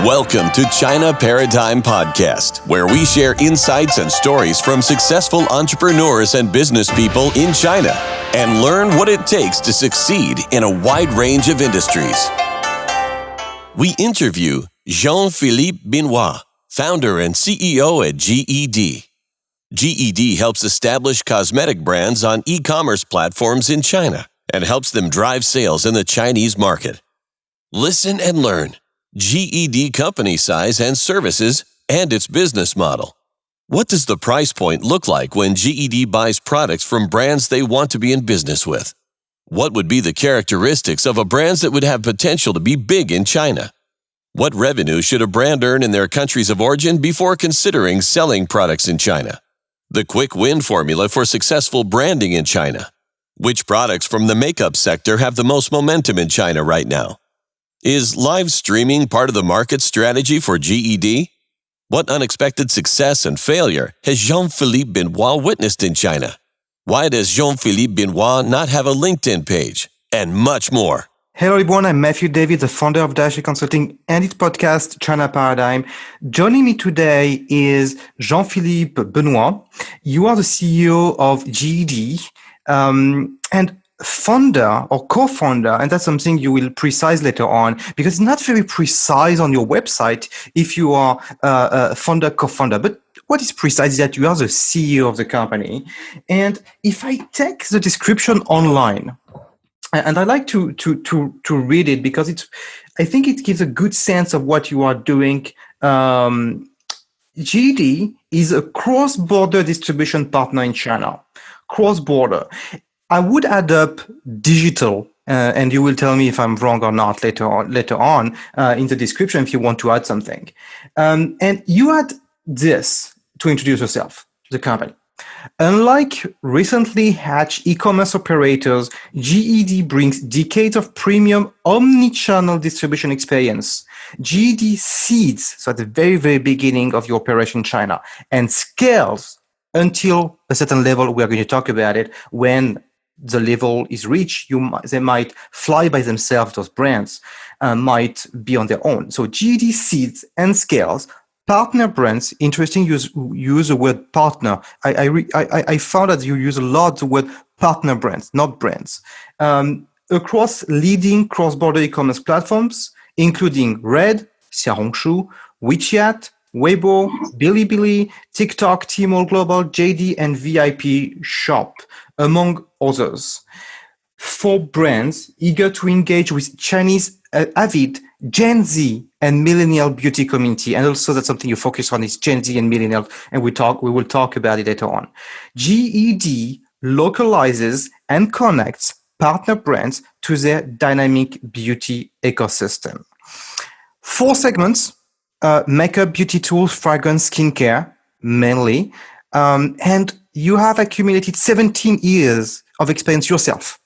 Welcome to China Paradigm Podcast, where we share insights and stories from successful entrepreneurs and business people in China and learn what it takes to succeed in a wide range of industries. We interview Jean-Philippe Benoist, founder and CEO at GED. GED helps establish cosmetic brands on e-commerce platforms in China and helps them drive sales in the Chinese market. Listen and learn GED company size and services and its business model. What does the price point look like when GED buys products from brands they want to be in business with? What would be the characteristics of a brand that would have potential to be big in China? What revenue should a brand earn in their countries of origin before considering selling products in China? The quick win formula for successful branding in China. Which products from the makeup sector have the most momentum in China right now? Is live streaming part of the market strategy for GED? What unexpected success and failure has Jean-Philippe Benoist witnessed in China? Why does Jean-Philippe Benoist not have a LinkedIn page? And much more. Hello everyone, I'm Matthew David, the founder of Daigou Consulting and its podcast, China Paradigm. Joining me today is Jean-Philippe Benoist. You are the CEO of GED and founder or co-founder, and that's something you will precise later on, because it's not very precise on your website if you are a founder, co-founder. But what is precise is that you are the CEO of the company. And if I take the description online, and I like to read it because I think it gives a good sense of what you are doing. GED is a cross-border distribution partner in China. Cross-border. I would add up digital, and you will tell me if I'm wrong or not later on in the description if you want to add something. And you add this to introduce yourself, the company. Unlike recently hatched e-commerce operators, GED brings decades of premium omni-channel distribution experience. GED seeds, so at the very, very beginning of your operation in China, and scales until a certain level. We are going to talk about it. When the level is reached, they might fly by themselves. Those brands might be on their own. So GED seeds and scales. Partner brands, interesting, use the word partner. I found that you use a lot the word partner brands, not brands. Across leading cross-border e-commerce platforms, including Red, Xiaohongshu, WeChat, Weibo, Bilibili, TikTok, Tmall Global, JD, and VIP Shop, among others. For brands eager to engage with Chinese avid Gen Z and millennial beauty community, and also that's something you focus on is Gen Z and millennial, and we will talk about it later on. GED localizes and connects partner brands to their dynamic beauty ecosystem. 4 segments: makeup, beauty tools, fragrance, skincare, mainly, and you have accumulated 17 years of experience yourself.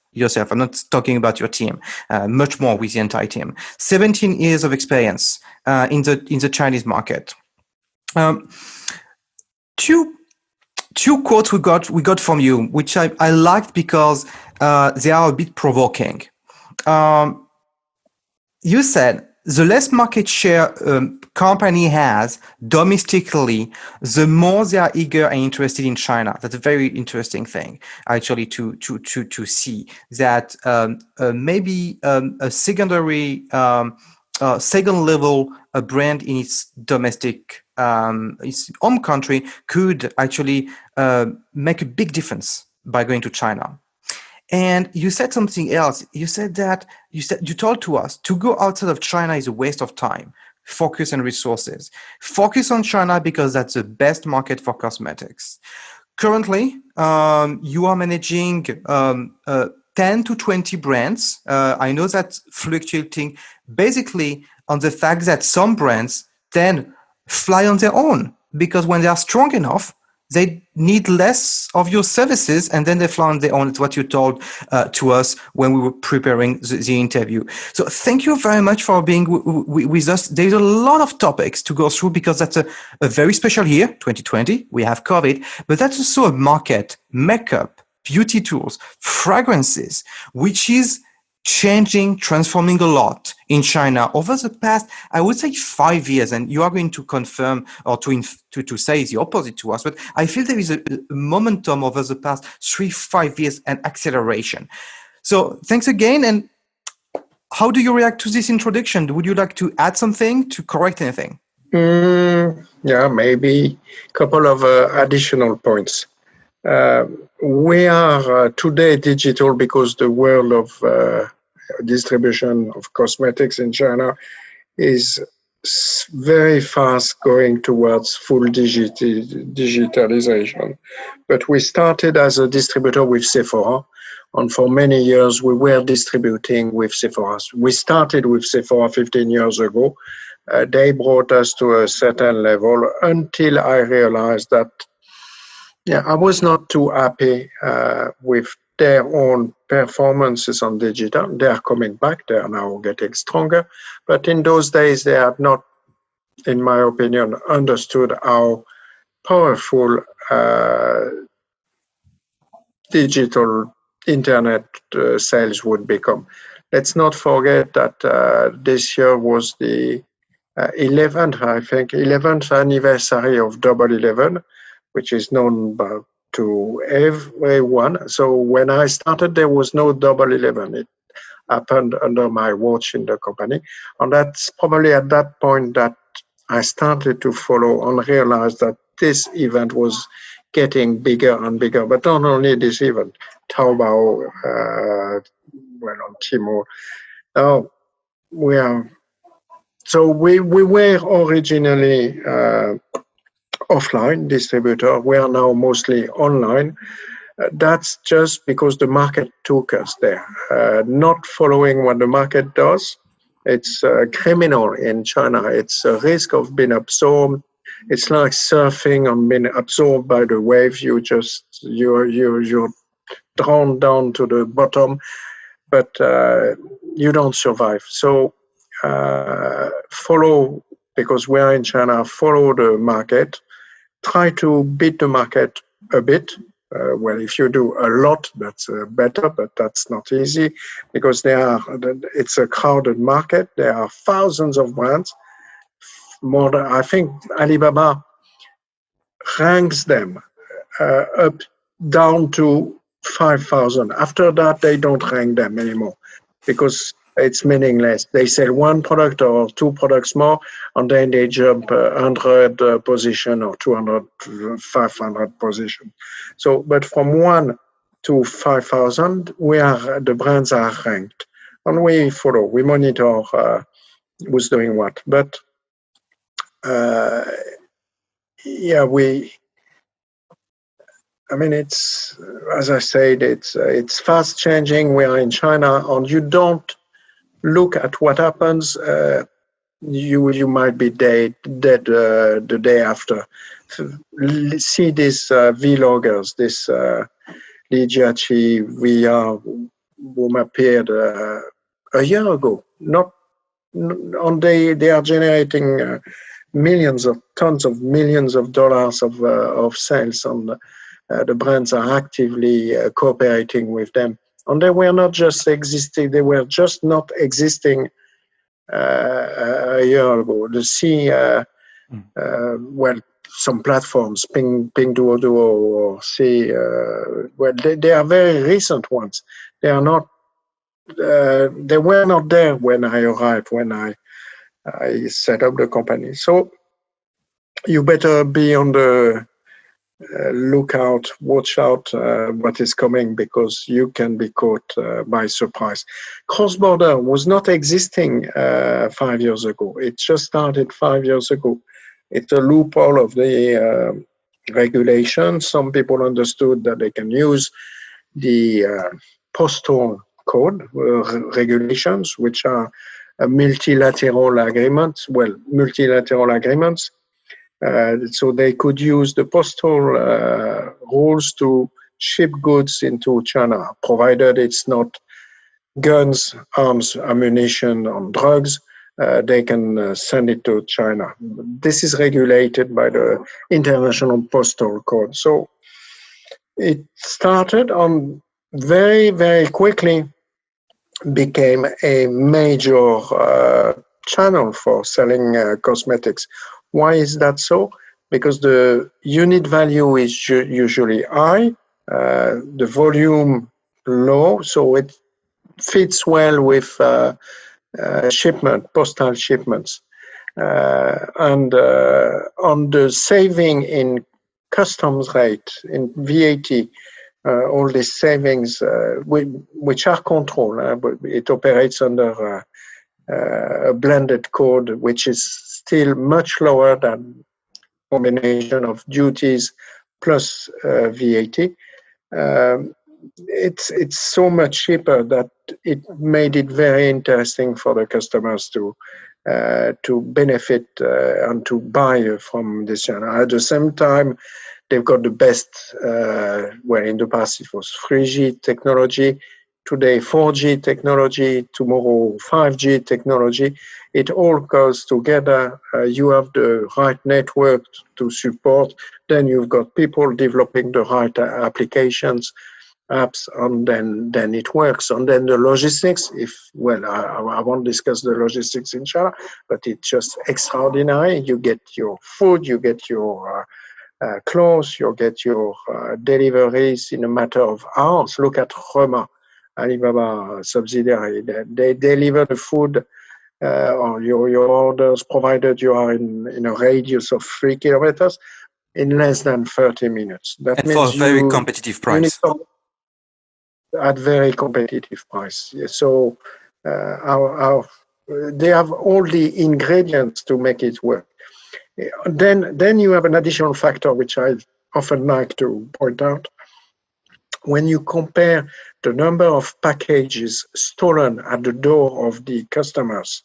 I'm not talking about your team, much more with the entire team. 17 years of experience in the Chinese market. Two quotes we got from you, which I liked because they are a bit provoking. You said, the less market share company has domestically, the more they are eager and interested in China. That's a very interesting thing, actually, to see that maybe a secondary, second level brand in its domestic, its home country could actually make a big difference by going to China. And you said something else. You told to us to go outside of China is a waste of time, focus and resources. Focus on China because that's the best market for cosmetics. Currently, you are managing 10 to 20 brands. I know that's fluctuating basically on the fact that some brands then fly on their own because when they are strong enough, they need less of your services, and then they fly on their own. It's what you told to us when we were preparing the interview. So thank you very much for being with us. There's a lot of topics to go through because that's a very special year, 2020. We have COVID, but that's also a market, makeup, beauty tools, fragrances, which is changing, transforming a lot in China over the past, I would say 5 years, and you are going to confirm or to say the opposite to us, but I feel there is a momentum over the past 3-5 years and acceleration. So thanks again. And how do you react to this introduction? Would you like to add something, to correct anything? Yeah, maybe a couple of additional points. We are today digital because the world of distribution of cosmetics in China is very fast going towards full digitalization. But we started as a distributor with Sephora, and for many years we were distributing with Sephora. We started with Sephora 15 years ago. They brought us to a certain level until I realized that I was not too happy with their own performances on digital. They are coming back. They are now getting stronger. But in those days, they had not, in my opinion, understood how powerful digital internet sales would become. Let's not forget that this year was the 11th anniversary of Double 11, which is known to everyone. So when I started, there was no Double 11. It happened under my watch in the company. And that's probably at that point that I started to follow and realize that this event was getting bigger and bigger. But not only this event, Taobao, on Tmall. Now, we were originally offline distributor. We are now mostly online. That's just because the market took us there. Not following what the market does, it's criminal in China. It's a risk of being absorbed. It's like surfing and being absorbed by the wave. You're drawn down to the bottom, but you don't survive. So follow, because we are in China, follow the market. Try to beat the market a bit. If you do a lot, that's better, but that's not easy because it's a crowded market. There are thousands of brands. More than, I think Alibaba ranks them up down to 5,000. After that, they don't rank them anymore because it's meaningless. They sell one product or two products more, and then they jump 100 position or 200, 500 position. So, but from 1 to 5,000, the brands are ranked, and we follow. We monitor who's doing what. But it's, as I said, it's fast changing. We are in China, and you don't look at what happens. You might be dead the day after. See these vloggers, this Li Jiaqi VR, who appeared a year ago. They are generating tons of millions of dollars of sales, and the brands are actively cooperating with them. And they were not just existing; they were just not existing a year ago. To see, some platforms, Pinduoduo, or see, they are very recent ones. They are not. They were not there when I arrived, when I set up the company. So you better be on the lookout, watch out what is coming, because you can be caught by surprise. Cross-border was not existing 5 years ago. It just started 5 years ago. It's a loophole of the regulation. Some people understood that they can use the postal code regulations, which are multilateral agreements. So they could use the postal rules to ship goods into China, provided it's not guns, arms, ammunition, or drugs. They can send it to China. This is regulated by the International Postal Code. So it started on very, very quickly. became a major channel for selling cosmetics. Why is that so? Because the unit value is usually high, the volume low, so it fits well with postal shipments. And on the saving in customs rate, in VAT, all these savings, which are controlled, but it operates under a blended code, which is still much lower than combination of duties plus VAT. It's so much cheaper that it made it very interesting for the customers to benefit and to buy from this channel. At the same time, they've got the best, well, in the past it was 3G technology, today 4G technology, tomorrow 5G technology. It all goes together. You have the right network to support. Then you've got people developing the right applications, apps, and then it works. And then the logistics, I won't discuss the logistics in China, but it's just extraordinary. You get your food, you get your clothes, you get your deliveries in a matter of hours. Look at Roma, Alibaba subsidiary. They deliver the food or your orders, provided you are in a radius of 3 kilometers, in less than 30 minutes. That And means for a very competitive price. At very competitive price. So they have all the ingredients to make it work. Then you have an additional factor which I often like to point out. When you compare the number of packages stolen at the door of the customers,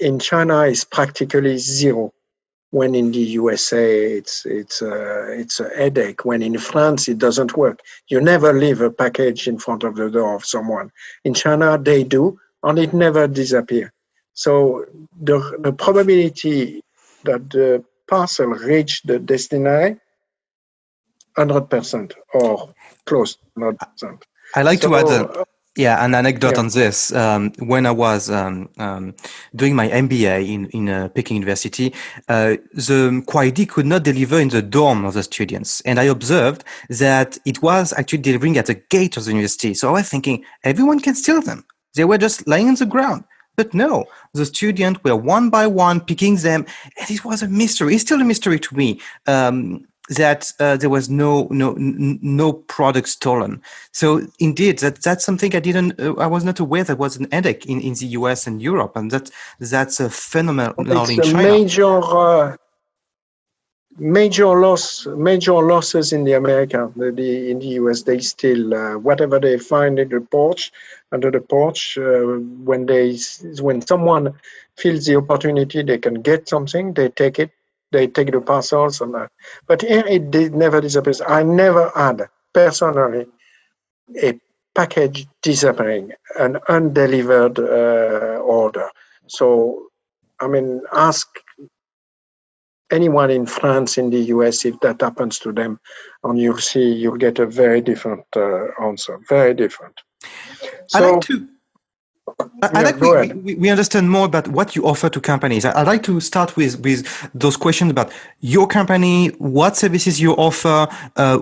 in China is practically zero. When in the USA it's a headache. When in France it doesn't work. You never leave a package in front of the door of someone. In China they do, and it never disappears. So the probability that the parcel reach the destination, 100% or close to 100%. I like to add an anecdote on this. When I was doing my MBA in Peking University, the Kuaidi could not deliver in the dorm of the students. And I observed that it was actually delivering at the gate of the university. So I was thinking, everyone can steal them. They were just lying on the ground. But no, the students were one by one picking them. And it was a mystery. It's still a mystery to me. That there was no product stolen. So indeed, that's something I was not aware that was an headache in the US and Europe, and that's a phenomenon in China. Major losses in the America. In the US, they steal whatever they find in the porch, under the porch. When someone feels the opportunity, they can get something, they take it. They take the parcels and that. But here it never disappears. I never had personally a package disappearing, an undelivered order. So, I mean, ask anyone in France, in the US, if that happens to them, and you'll get a very different answer, very different. So, I like we understand more about what you offer to companies. I'd like to start with those questions about your company, what services you offer,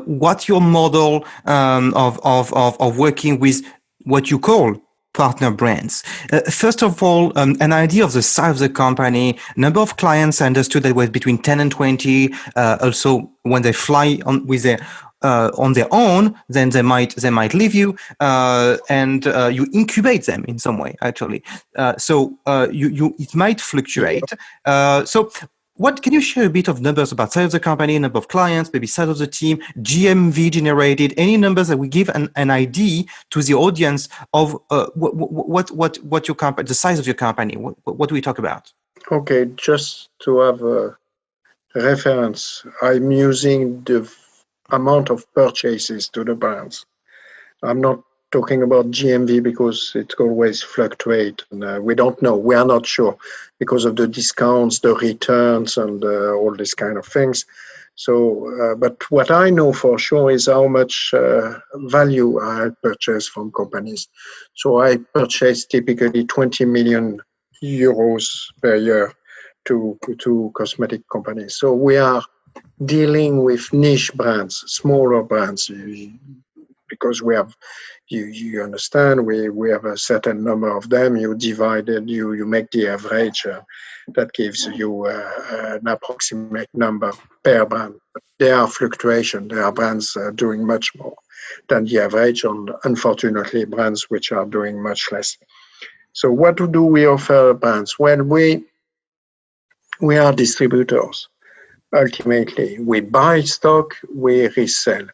what's your model of working with what you call partner brands. First of all, an idea of the size of the company, number of clients. I understood that was between 10 and 20. Also, when they fly on with their on their own, then they might leave you, and you incubate them in some way. Actually, so it might fluctuate. So, what can you share a bit of numbers about size of the company, number of clients, maybe size of the team, GMV generated? Any numbers that we give an idea to the audience of what your company, the size of your company? What do we talk about? Okay, just to have a reference, I'm using the amount of purchases to the brands. I'm not talking about GMV because it always fluctuates, and we don't know. We are not sure because of the discounts, the returns, and all these kind of things. So, but what I know for sure is how much value I purchase from companies. So I purchase typically 20 million euros per year to cosmetic companies. So we are dealing with niche brands, smaller brands, because we have, you understand, we have a certain number of them. You divide it, you make the average. That gives you an approximate number per brand. But there are fluctuations. There are brands doing much more than the average, and unfortunately, brands which are doing much less. So what do we offer brands? Well, we are distributors. Ultimately, we buy stock, we resell.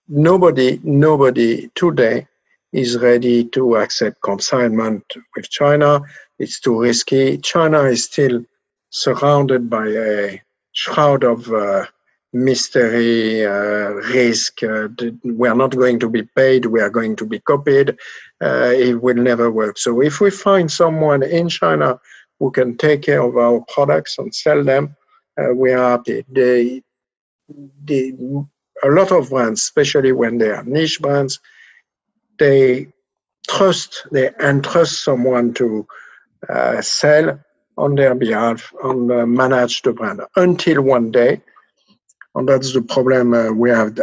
Nobody today is ready to accept consignment with China. It's too risky. China is still surrounded by a shroud of mystery, risk. We are not going to be paid. We are going to be copied. It will never work. So if we find someone in China who can take care of our products and sell them, we are happy. A lot of brands, especially when they are niche brands, they entrust someone to sell on their behalf and manage the brand until one day, and that's the problem we have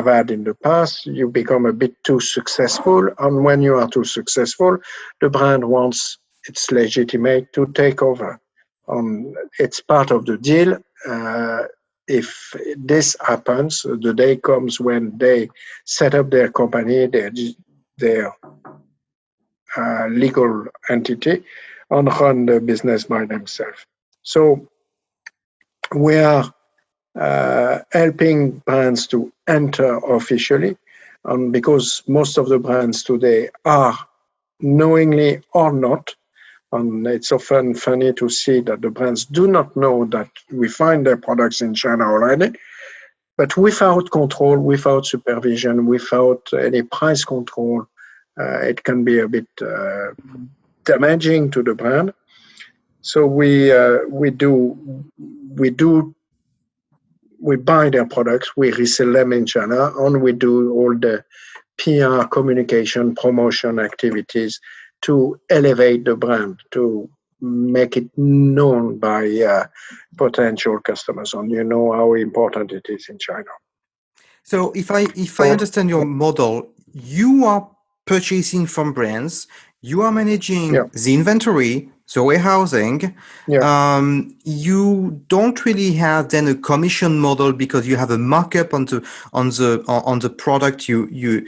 had in the past. You become a bit too successful, and when you are too successful, the brand wants its legitimate to take over. It's part of the deal. If this happens, the day comes when they set up their company, their legal entity, and run the business by themselves. So we are helping brands to enter officially, because most of the brands today are, knowingly or not, and it's often funny to see that the brands do not know that we find their products in China already, but without control, without supervision, without any price control, it can be a bit damaging to the brand. So we buy their products, we resell them in China, and we do all the PR, communication, promotion activities to elevate the brand, to make it known by potential customers. And you know how important it is in China. So if I understand your model, you are purchasing from brands, you are managing the inventory, the warehousing. You don't really have then a commission model because you have a markup on the product you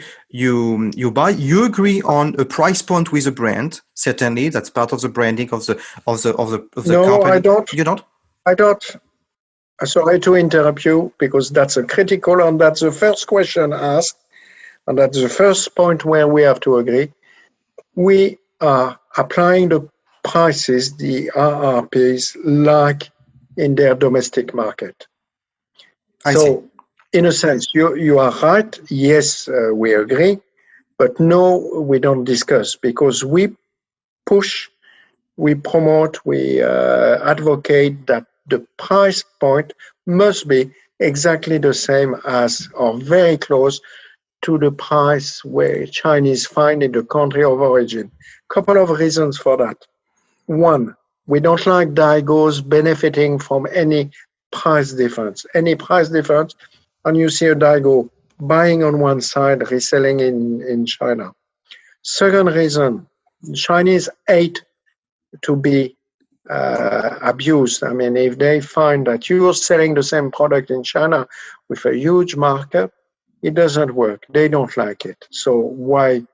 buy. You agree on a price point with a brand. Certainly, that's part of the branding of the company. No, I don't. You don't? I don't. Sorry to interrupt you, because that's a critical, and that's the first question asked, and that's the first point where we have to agree. We are applying the prices, the RRPs, like in their domestic market. I see. In a sense, you are right. Yes, we agree, but no, we don't discuss, because we push, we promote, we advocate that the price point must be exactly the same as, or very close to, the price where Chinese find in the country of origin. Couple of reasons for that. One, we don't like Daigous benefiting from any price difference. And you see a Daigou buying on one side, reselling in China. Second reason, Chinese hate to be abused. I mean, if they find that you're selling the same product in China with a huge markup, it doesn't work. They don't like it. So why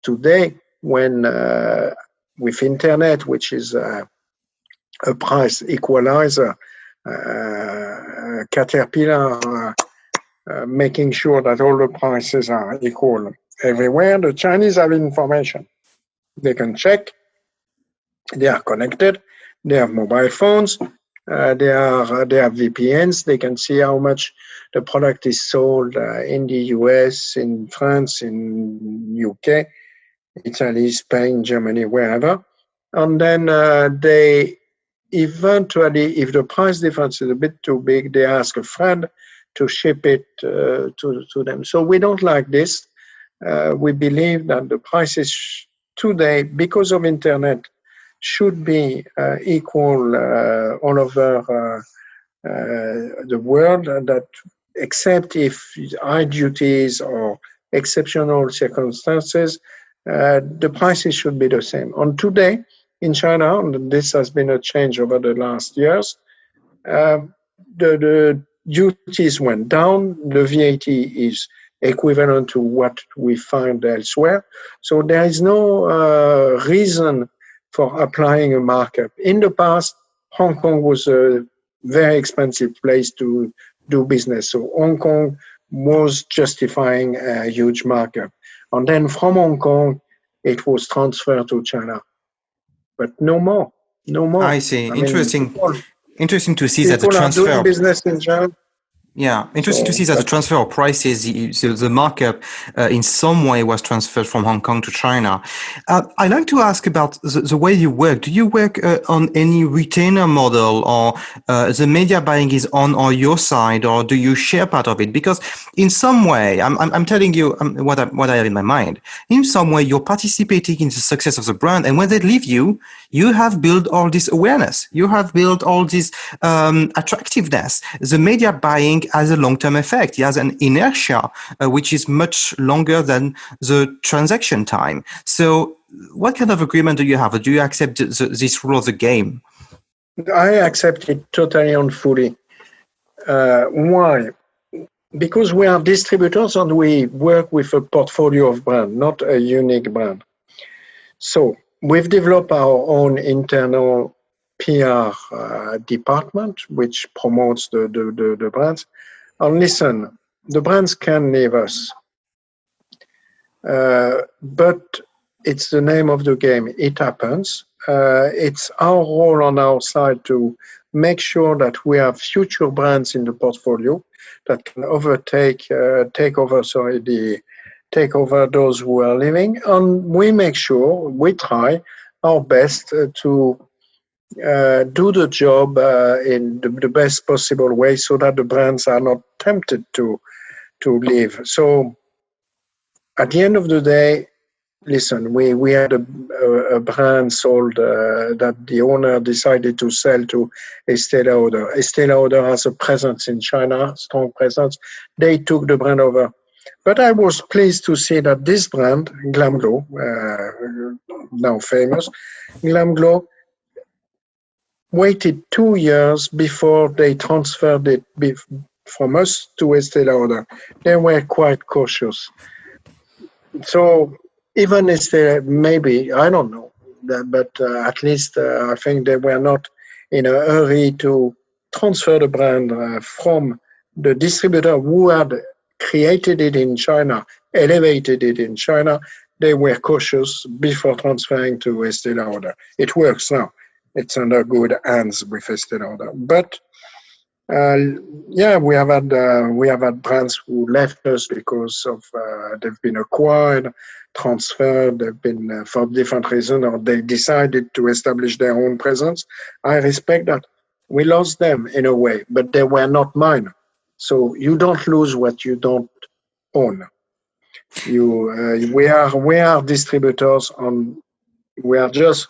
today, when with internet, which is a price equalizer, Caterpillar making sure that all the prices are equal everywhere, the Chinese have information. They can check. They are connected. They have mobile phones. They have VPNs. They can see how much the product is sold in the US, in France, in UK, Italy, Spain, Germany, wherever. And then they eventually, if the price difference is a bit too big, they ask a friend to ship it to them. So we don't like this. We believe that the prices today, because of internet, should be equal all over the world, and that except if high duties or exceptional circumstances, the prices should be the same. On today in China, and this has been a change over the last years, the duties went down, the VAT is equivalent to what we find elsewhere. So there is no reason for applying a markup. In the past, Hong Kong was a very expensive place to do business. So Hong Kong was justifying a huge markup. And then from Hong Kong, it was transferred to China. But no more, no more. I see. I Interesting. mean, Interesting to see that the people are transfer. doing business in China. Yeah, interesting to see that the transfer of prices, the markup in some way was transferred from Hong Kong to China. I'd like to ask about the way you work. Do you work on any retainer model, or the media buying is on or your side, or do you share part of it? Because in some way, I'm telling you what I have in my mind. In some way, you're participating in the success of the brand, and when they leave you, you have built all this awareness. You have built all this attractiveness. The media buying has a long-term effect. It has an inertia, which is much longer than the transaction time. So what kind of agreement do you have? Do you accept this rule of the game? I accept it totally and fully. Why? Because we are distributors and we work with a portfolio of brands, not a unique brand. So we've developed our own internal PR department, which promotes the brands. And listen, the brands can leave us, but it's the name of the game. It happens. It's our role on our side to make sure that we have future brands in the portfolio that can take over those who are leaving, and we make sure we try our best to do the job in the best possible way, so that the brands are not tempted to leave. So at the end of the day, listen, we had a brand sold that the owner decided to sell to Estée Lauder. Estée Lauder has a presence in China, strong presence. They took the brand over. But I was pleased to see that this brand, Glam Glow, now famous, Glam Glow, waited 2 years before they transferred it from us to Estée Lauder. They were quite cautious. So even Estée, maybe, I don't know, but at least I think they were not in a hurry to transfer the brand from the distributor who had created it in China, elevated it in China. They were cautious before transferring to Estée Lauder. It works now. It's under good hands with Estée Lauder. But we have had brands who left us because of they've been acquired, transferred, they've been for different reasons, or they decided to establish their own presence. I respect that. We lost them in a way, but they were not mine. So you don't lose what you don't own. We are distributors, and we are just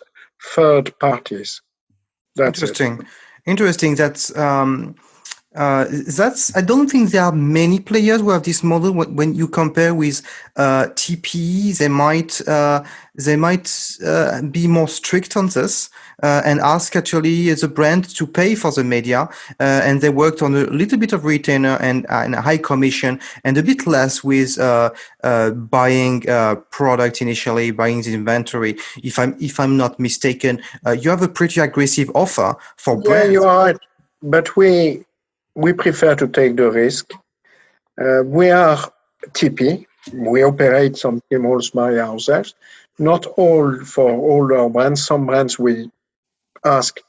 third parties. That's interesting. Interesting. That's I don't think there are many players who have this model. When you compare with TP, they might be more strict on this and ask actually the brand to pay for the media, and they worked on a little bit of retainer and a high commission, and a bit less with buying product initially, buying the inventory. If I'm not mistaken, you have a pretty aggressive offer for brands. Yeah, you are right, but we prefer to take the risk. We are TP. We operate some malls by ourselves. Not all for all our brands. Some brands we ask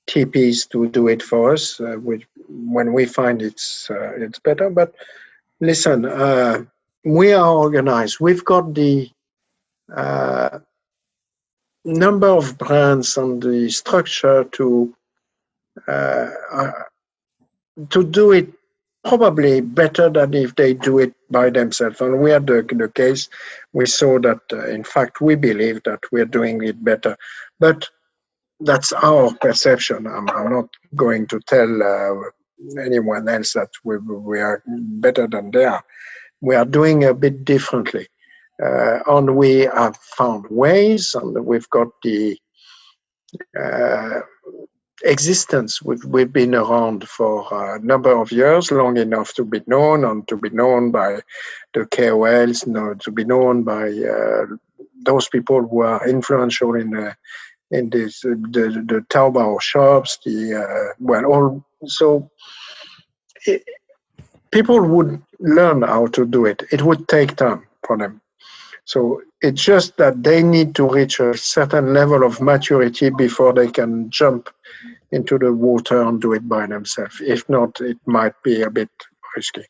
TPs to do it for us when we find it's better. But listen, we are organized. We've got the number of brands and the structure to to do it probably better than if they do it by themselves. And we had the case. We saw that, in fact, we believe that we're doing it better. But that's our perception. I'm not going to tell anyone else that we are better than they are. We are doing a bit differently. And we have found ways, and we've got the existence. We've been around for a number of years, long enough to be known, and to be known by the KOLs, to be known by those people who are influential in this the Taobao shops. People would learn how to do it. It would take time for them. So it's just that they need to reach a certain level of maturity before they can jump into the water and do it by themselves. If not, it might be a bit risky.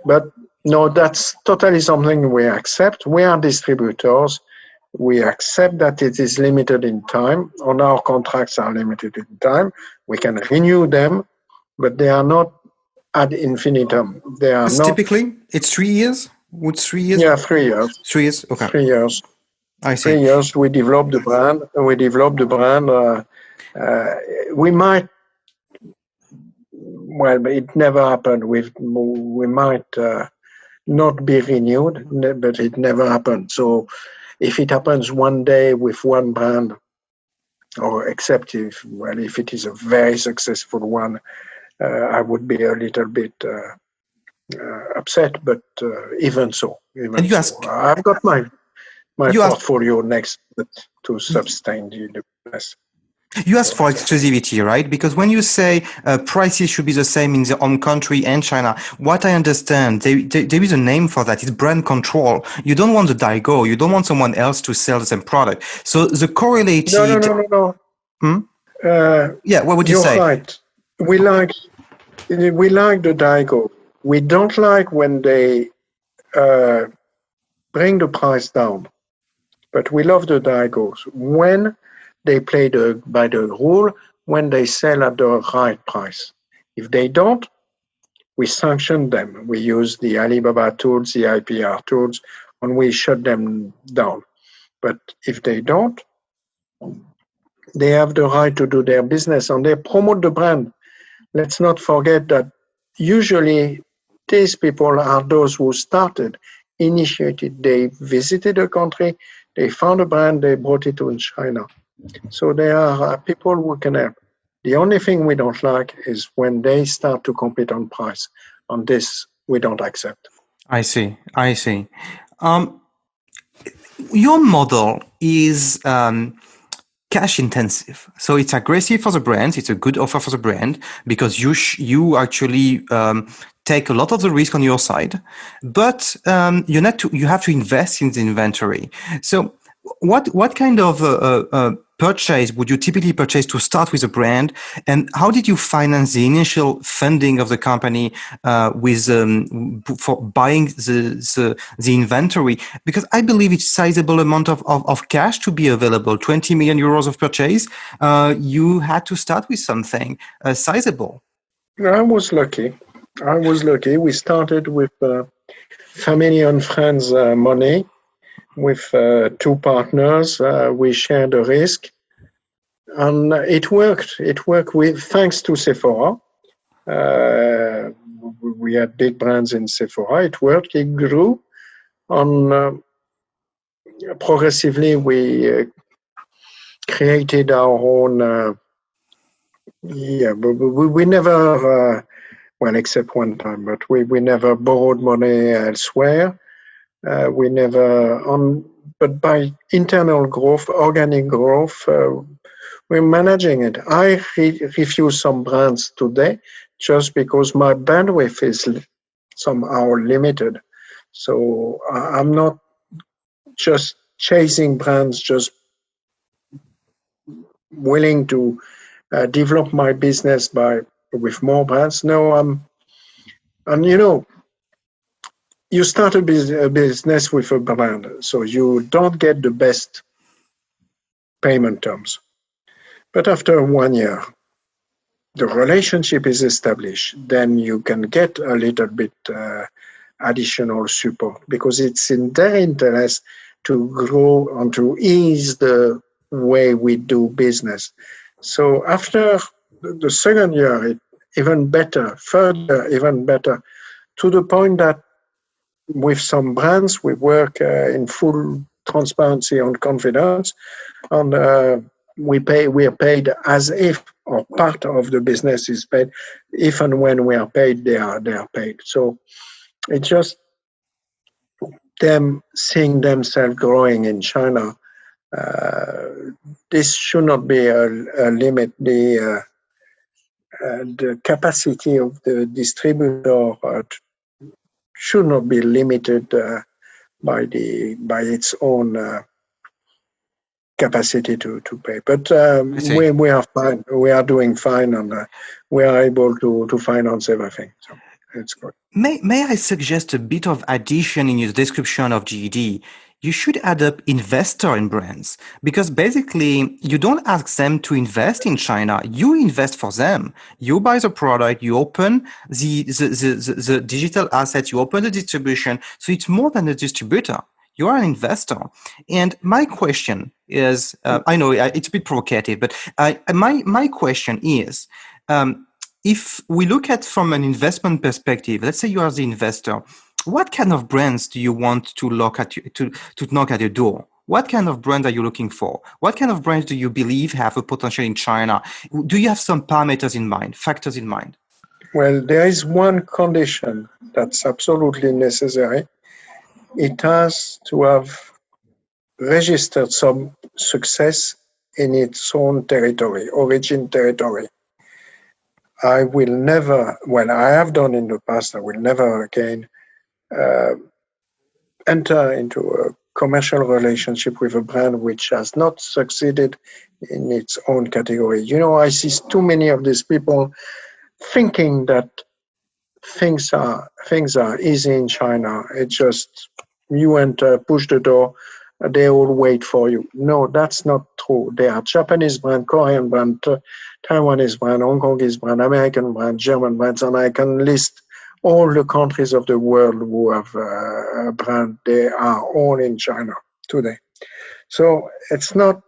But no, that's totally something we accept. We are distributors. We accept that it is limited in time, and our contracts are limited in time. We can renew them, but they are not ad infinitum. They are not. Typically, it's 3 years. Would 3 years? Yeah, 3 years. 3 years. Okay. 3 years. I see. 3 years. We developed the brand. We might. Well, it never happened. We might not be renewed, but it never happened. So, if it happens one day with one brand, or except if it is a very successful one, I would be a little bit upset. But even so, I've got my portfolio next to sustain the business. You asked for exclusivity, right? Because when you say prices should be the same in their own country and China, what I understand, there is a name for that. It's brand control. You don't want the Daigou. You don't want someone else to sell the same product. So the correlated... No. Yeah, what would you say? You're right. We like the Daigou. We don't like when they bring the price down. But we love the Daigous when they play by the rule, when they sell at the right price. If they don't, we sanction them. We use the Alibaba tools, the IPR tools, and we shut them down. But if they don't, they have the right to do their business and they promote the brand. Let's not forget that usually these people are those who initiated. They visited a country, they found a brand, they brought it to China. So there are people who can help. The only thing we don't like is when they start to compete on price. On this, we don't accept. I see. Your model is cash intensive. So it's aggressive for the brands. It's a good offer for the brand because you actually take a lot of the risk on your side, but you have to invest in the inventory. So what kind of purchase would you typically purchase to start with a brand, and how did you finance the initial funding of the company for buying the inventory? Because I believe it's sizable amount of cash to be available, 20 million euros of purchase. You had to start with something sizable. I was lucky. We started with family and friends money. With two partners, we shared the risk, and it worked. Thanks to Sephora. We had big brands in Sephora. It worked. It grew, and progressively we created our own. We never, except one time, but we never borrowed money elsewhere. We never but by internal growth, organic growth, we're managing it. I refuse some brands today just because my bandwidth is somehow limited. So I'm not just chasing brands, just willing to develop my business with more brands. No, you start a business with a brand, so you don't get the best payment terms. But after 1 year, the relationship is established, then you can get a little bit additional support, because it's in their interest to grow and to ease the way we do business. So after the second year, it even better, further, even better, to the point that with some brands, we work in full transparency and confidence, and we are paid as if, or part of the business is paid. If and when we are paid, they are paid. So it's just them seeing themselves growing in China. This should not be a limit. The capacity of the distributor should not be limited by its own capacity to pay. But we are fine. We are doing fine, and we are able to finance everything. So it's good. May I suggest a bit of addition in your description of GED? You should add up investor in brands, because basically you don't ask them to invest in China. You invest for them. You buy the product, you open the digital assets, you open the distribution. So it's more than a distributor. You are an investor. And my question is, I know it's a bit provocative, but my question is, if we look at from an investment perspective, let's say you are the investor, what kind of brands do you want to knock at your door? What kind of brand are you looking for? What kind of brands do you believe have a potential in China? Do you have some parameters in mind, factors in mind? Well, there is one condition that's absolutely necessary. It has to have registered some success in its own territory, origin territory. I will never, well, I have done in the past, I will never again enter into a commercial relationship with a brand which has not succeeded in its own category. You know, I see too many of these people thinking that things are easy in China. It's just you enter, push the door, they all wait for you. No, that's not true. There are Japanese brand, Korean brand, Taiwanese brand, Hong Kongese brand, American brand, German brands, and I can list all the countries of the world who have a brand. They are all in China today. So it's not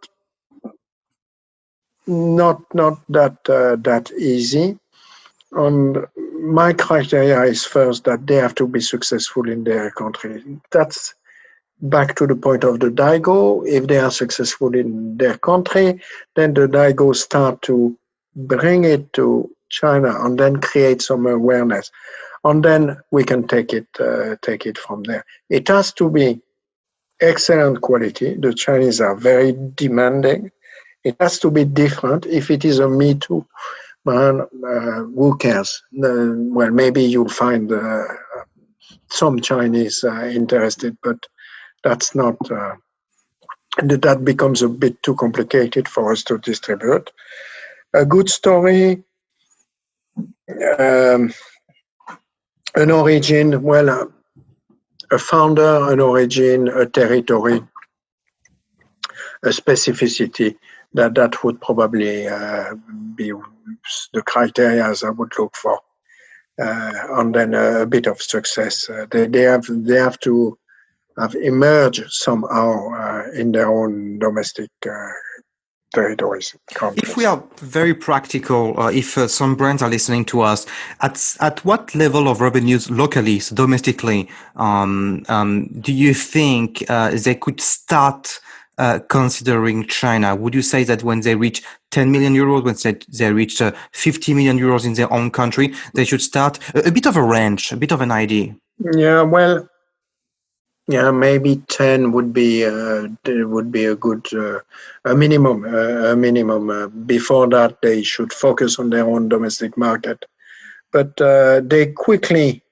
that easy. And my criteria is first that they have to be successful in their country. That's back to the point of the Daigou. If they are successful in their country, then the Daigou start to bring it to China and then create some awareness. And then we can take it from there. It has to be excellent quality. The Chinese are very demanding. It has to be different. If it is a Me Too brand, who cares? Well, maybe you'll find some Chinese interested, but that's not. That becomes a bit too complicated for us to distribute. A good story. An origin, well, a founder, an origin, a territory, a specificity, that would probably be the criteria I would look for. And then a bit of success. They have to have emerged somehow in their own domestic territories. If we are very practical, if some brands are listening to us, at what level of revenues locally, so domestically, do you think they could start considering China? Would you say that when they reach 10 million euros, when they reach 50 million euros in their own country, they should start a bit of a range, a bit of an idea? Yeah, well, yeah, maybe 10 would be a good a minimum. Before that, they should focus on their own domestic market, but they quickly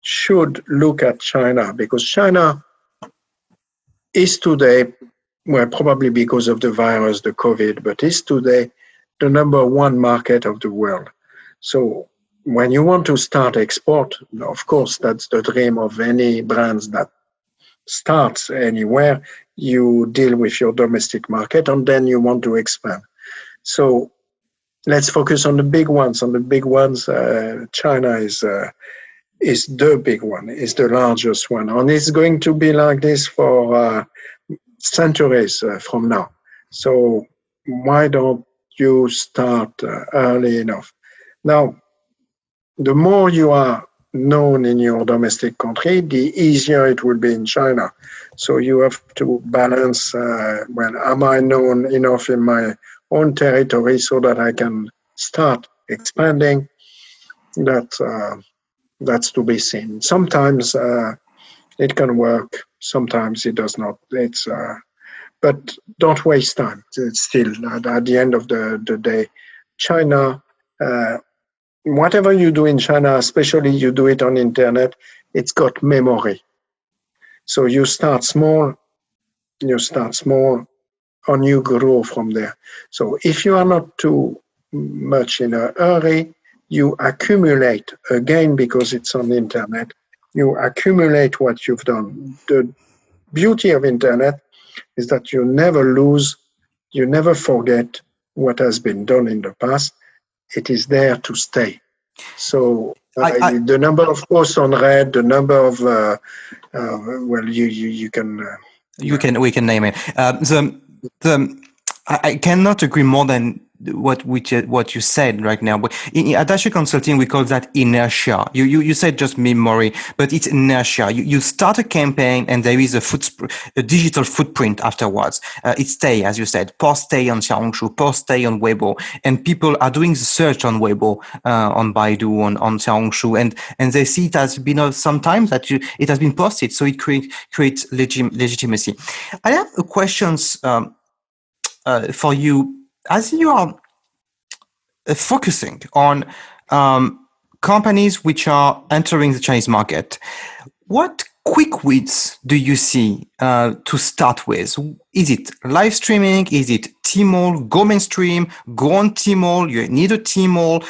should look at China, because China is today, well, probably because of the virus, the COVID, but is today the number one market of the world. So when you want to start export, of course, that's the dream of any brands that starts anywhere. You deal with your domestic market and then you want to expand. So let's focus on the big ones. On the big ones, China is the big one, is the largest one, and it's going to be like this for centuries from now. So why don't you start early enough? Now, the more you are known in your domestic country, the easier it will be in China. So you have to balance, am I known enough in my own territory so that I can start expanding? That's to be seen. Sometimes it can work, sometimes it does not. But don't waste time. It's still, at the end of the day, China, whatever you do in China, especially you do it on internet, it's got memory. So you start small, and you grow from there. So if you are not too much in a hurry, you accumulate, again, because it's on the internet, you accumulate what you've done. The beauty of internet is that you never lose, you never forget what has been done in the past. It is there to stay. So the number of posts on Red, the number of we can name it. I cannot agree more than what you said right now. But in Attaché Consulting, we call that inertia. You said just memory, but it's inertia. You start a campaign and there is a digital footprint afterwards. It stay, as you said, post stay on Xiaohongshu, post stay on Weibo, and people are doing the search on Weibo, on Baidu, on Xiaohongshu, and they see it has been sometimes that it has been posted, so it creates legitimacy. I have questions for you. As you are focusing on companies which are entering the Chinese market, what quick wins do you see to start with? Is it live streaming? Is it Tmall, go mainstream, go on Tmall, you need a Tmall?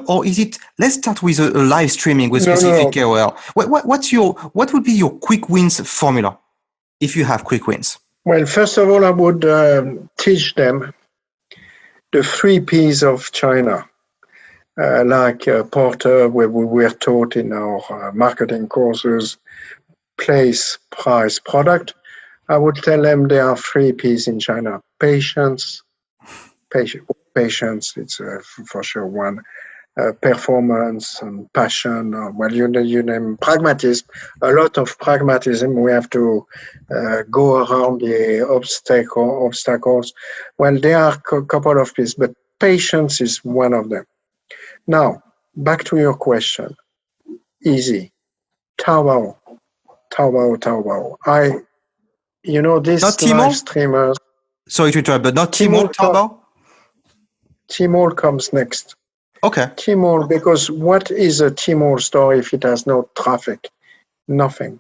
Or is it, let's start with a live streaming with specific KOL. What would be your quick wins formula, if you have quick wins? Well, first of all, I would teach them the 3 Ps of China, like Porter, where we were taught in our marketing courses, place, price, product. I would tell them there are 3 Ps in China: patience, it's for sure one. Performance and passion, you name pragmatism, a lot of pragmatism. We have to go around the obstacles. Well, there are a couple of pieces, but patience is one of them. Now, back to your question. Easy. Taobao. These live streamers. Sorry to interrupt, but not Tmall, Taobao? Tmall comes next. Okay. Tmall, because what is a Tmall store if it has no traffic? Nothing.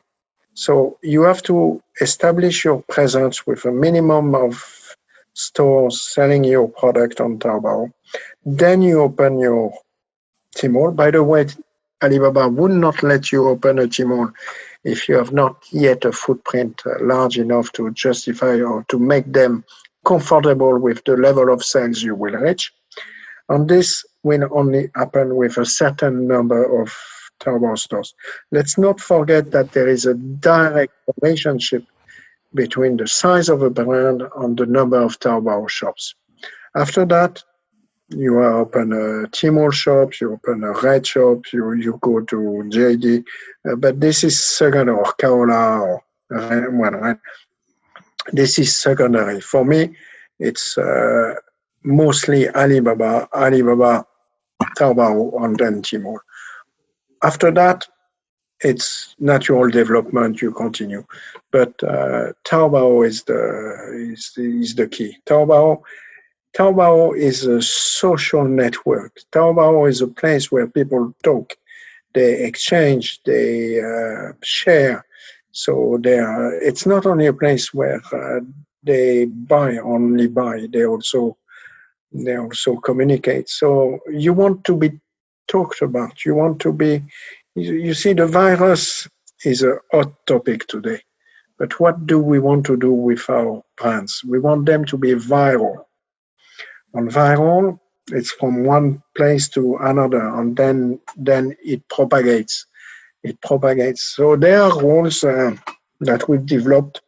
So you have to establish your presence with a minimum of stores selling your product on Taobao. Then you open your Tmall. By the way, Alibaba would not let you open a Tmall if you have not yet a footprint large enough to justify or to make them comfortable with the level of sales you will reach. And this will only happen with a certain number of Taobao stores. Let's not forget that there is a direct relationship between the size of a brand and the number of Taobao shops. After that, you open a Tmall shop, you open a Red shop, you go to JD, but this is secondary, or Kaola, or right? This is secondary. For me, it's mostly Alibaba, Taobao, and then Tmall. After that, it's natural development. You continue, but Taobao is the key. Taobao is a social network. Taobao is a place where people talk, they exchange, they share. So it's not only a place where they only buy. They also communicate. So you want to be talked about. You want to be. You see, the virus is a hot topic today. But what do we want to do with our brands? We want them to be viral. On viral, It's from one place to another, and then it propagates. It propagates. So there are rules that we've developed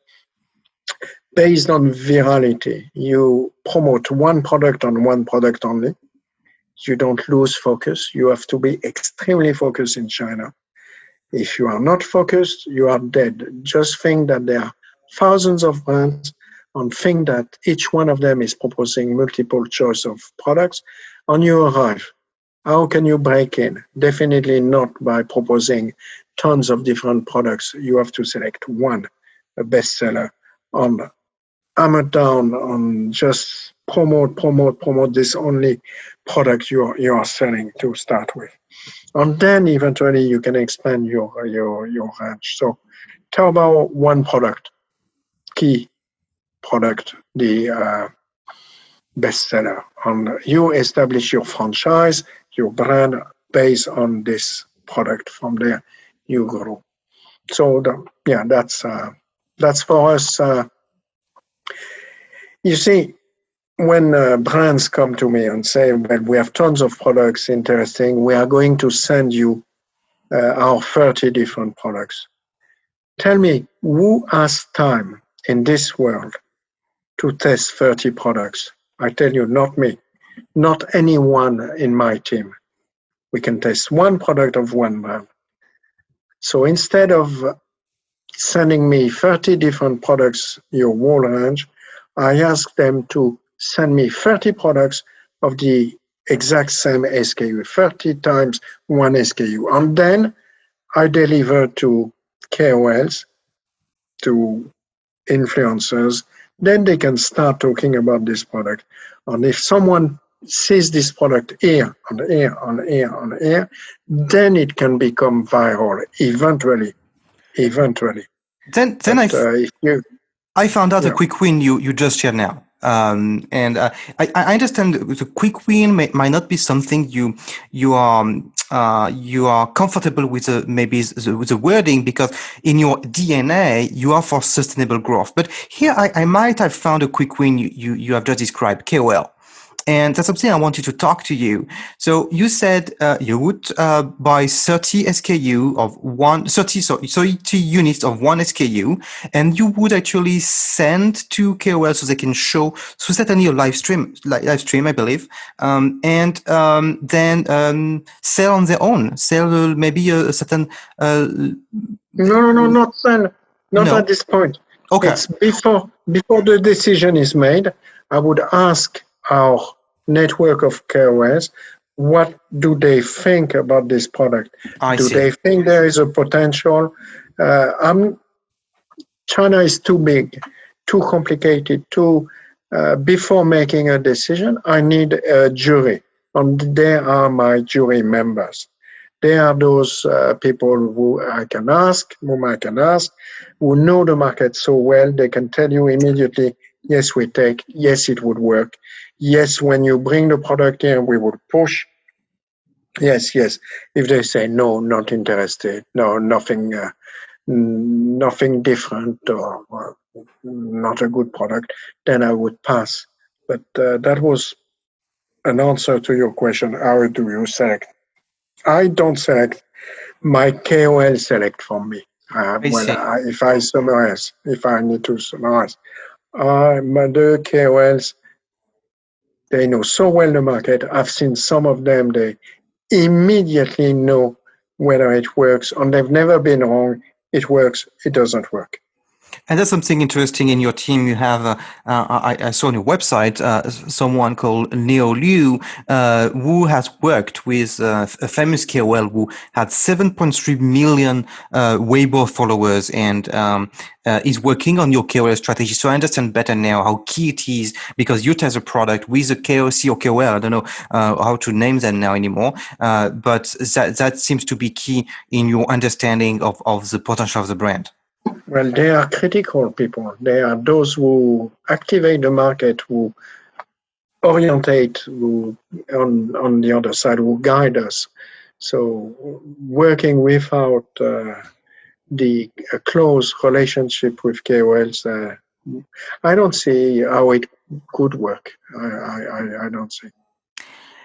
based on virality. You promote one product on one product only. You don't lose focus. You have to be extremely focused in China. If you are not focused, you are dead. Just think that there are thousands of brands and think that each one of them is proposing multiple choice of products, and you arrive. How can you break in? Definitely not by proposing tons of different products. You have to select one, a bestseller, and hammer down on just promote this only product you are selling to start with. And then eventually you can expand your range. So tell about one product, key product, the bestseller. And you establish your franchise, your brand based on this product. From there, you grow. So that's for us. You see, when brands come to me and say, well, we have tons of products, interesting, we are going to send you our 30 different products. Tell me, who has time in this world to test 30 products? I tell you, not me, not anyone in my team. We can test one product of one brand. So instead of sending me 30 different products, your whole range, I ask them to send me 30 products of the exact same SKU, 30 times one SKU. And then I deliver to KOLs, to influencers, then they can start talking about this product. And if someone sees this product here, on here, on here, on here, then it can become viral eventually. Then If you I found out a quick win you just shared now. And I understand the quick win might not be something you are comfortable with maybe with the wording, because in your DNA you are for sustainable growth. But here I might have found a quick win you have just described, KOL. And that's something I wanted to talk to you. So you said you would buy 30 SKU of 30 units of one SKU, and you would actually send to KOL so they can show, so certainly a live stream, I believe, and then sell on their own, sell maybe a certain. No, not sell, not at this point. Okay. It's before the decision is made. I would ask our network of KOLs, what do they think about this product? Do they think there is a potential? China is too big, too complicated, before making a decision, I need a jury. And they are my jury members. They are those people whom I can ask, who know the market so well, they can tell you immediately, yes, we take, yes, it would work. Yes, when you bring the product here, we would push. Yes. If they say, no, not interested, no, nothing different, or not a good product, then I would pass. But that was an answer to your question, how do you select? I don't select, my KOL select for me. If I need to summarize, the KOLs, they know so well the market. I've seen some of them, they immediately know whether it works, and they've never been wrong. It works, it doesn't work. And that's something interesting in your team. You have, I saw on your website, someone called Neo Liu, who has worked with a famous KOL who had 7.3 million Weibo followers, and is working on your KOL strategy. So I understand better now how key it is, because you test a product with a KOC or KOL. I don't know how to name them now anymore, but that seems to be key in your understanding of the potential of the brand. Well, they are critical people. They are those who activate the market, who orientate, who on the other side, who guide us. So working without the close relationship with KOLs, I don't see how it could work. I don't see.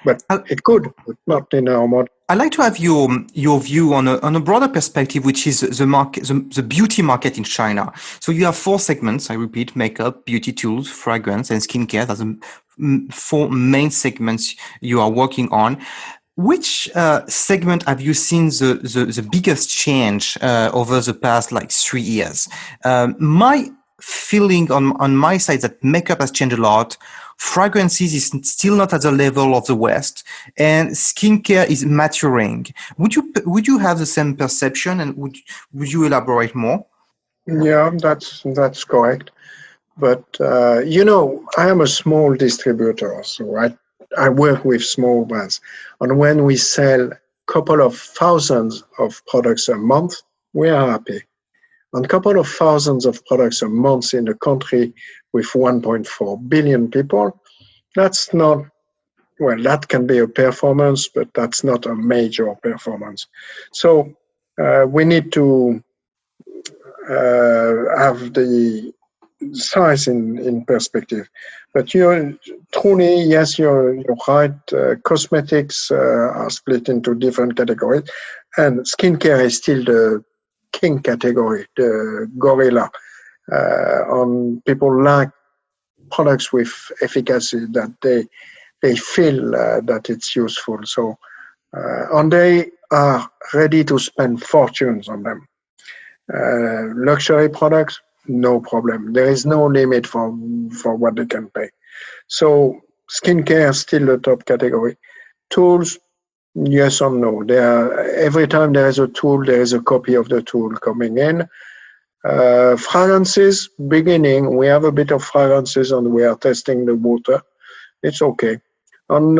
But it could, but not in our model. I'd like to have your view on a broader perspective, which is the market, the beauty market in China. So you have 4 segments. I repeat: makeup, beauty tools, fragrance, and skincare. That's the 4 main segments you are working on. Which segment have you seen the biggest change over the past 3 years? My feeling on my side that makeup has changed a lot. Fragrances is still not at the level of the West, and skincare is maturing. Would you have the same perception, and would you elaborate more? Yeah, that's correct. But I am a small distributor, so I work with small brands, and when we sell a couple of thousands of products a month, we are happy. And a couple of thousands of products a month in a country with 1.4 billion people, that's not, well, that can be a performance, but that's not a major performance. So we need to have the size in perspective. But you're truly, yes, you're right. Cosmetics are split into different categories, and skincare is still the king category, the gorilla. On people like products with efficacy that they feel that it's useful. So, and they are ready to spend fortunes on them. Luxury products, no problem. There is no limit for what they can pay. So skincare is still the top category. Tools, yes or no. Every time there is a tool, there is a copy of the tool coming in. Fragrances, beginning, we have a bit of fragrances and we are testing the water. It's okay. On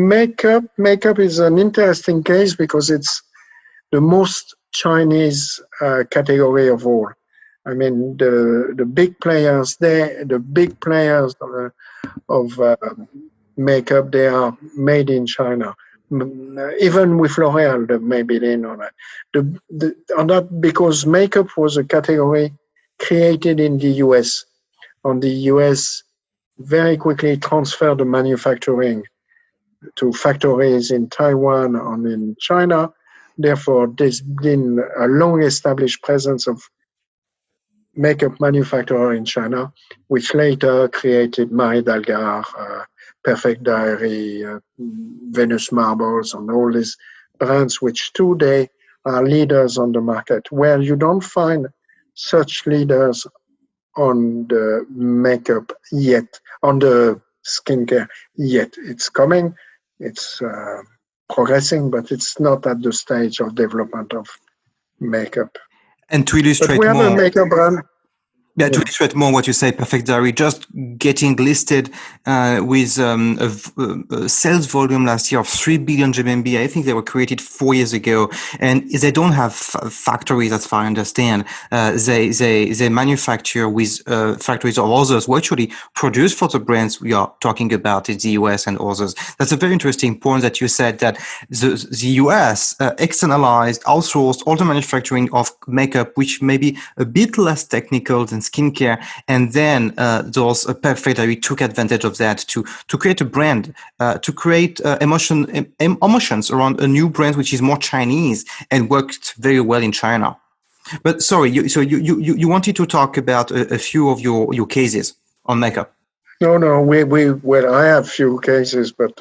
makeup is an interesting case because it's the most Chinese category of all. I mean, the big players there, the big players of makeup, they are made in China. Even with L'Oreal, the Maybelline on it. On that, because makeup was a category created in the US. And the US very quickly transferred the manufacturing to factories in Taiwan and in China. Therefore, there's been a long-established presence of makeup manufacturer in China, which later created Marie Dalgar, Perfect Diary, Venus Marbles, and all these brands, which today are leaders on the market, where you don't find such leaders on the makeup yet, on the skincare yet. It's coming, it's progressing, but it's not at the stage of development of makeup. And to illustrate but we have more, a makeup brand. Yeah, to illustrate more what you say, Perfect Diary, just getting listed with a sales volume last year of 3 billion RMB. I think they were created 4 years ago, and they don't have factories, as far as I understand. They manufacture with factories of others who actually produce for the brands we are talking about in the US and others. That's a very interesting point that you said, that the US externalized, outsourced all the manufacturing of makeup, which may be a bit less technical than skincare, and then those Perfect Diary took advantage of that to create a brand, to create emotions around a new brand which is more Chinese and worked very well in China. But sorry, you wanted to talk about a few of your cases on makeup. No, well, I have few cases, but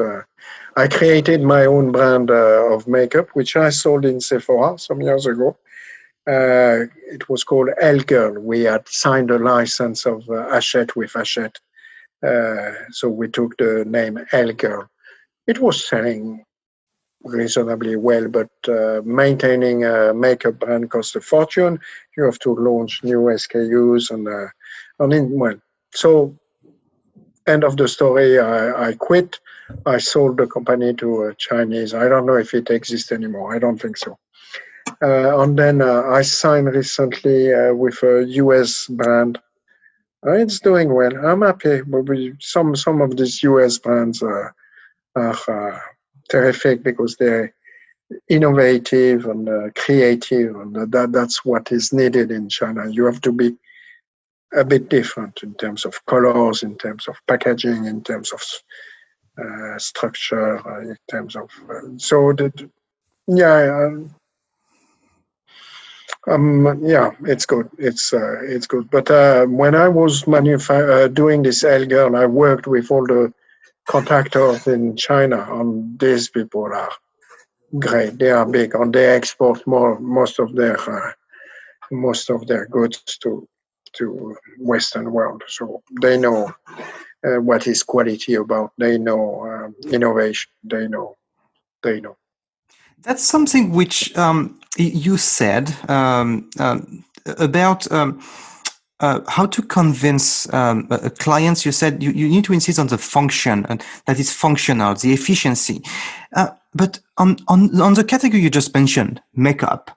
I created my own brand of makeup, which I sold in Sephora some years ago. It was called Elle Girl. We had signed a license of Hachette with Hachette. So we took the name Elle Girl. It was selling reasonably well, but maintaining a makeup brand costs a fortune. You have to launch new SKUs so end of the story, I quit. I sold the company to a Chinese. I don't know if it exists anymore. I don't think so. And then I signed recently with a US brand. It's doing well. I'm happy. Some of these US brands are terrific because they're innovative and creative, and that's what is needed in China. You have to be a bit different in terms of colors, in terms of packaging, in terms of structure in terms of yeah. Yeah, it's good. It's good. But when I was doing this L-Girl, I worked with all the contractors in China, and these people are great. They are big, and they export most of their goods to Western world. So they know what is quality about. They know innovation. They know. That's something which you said about how to convince clients. You said you need to insist on the function, and that is functional, the efficiency. But on the category you just mentioned, makeup,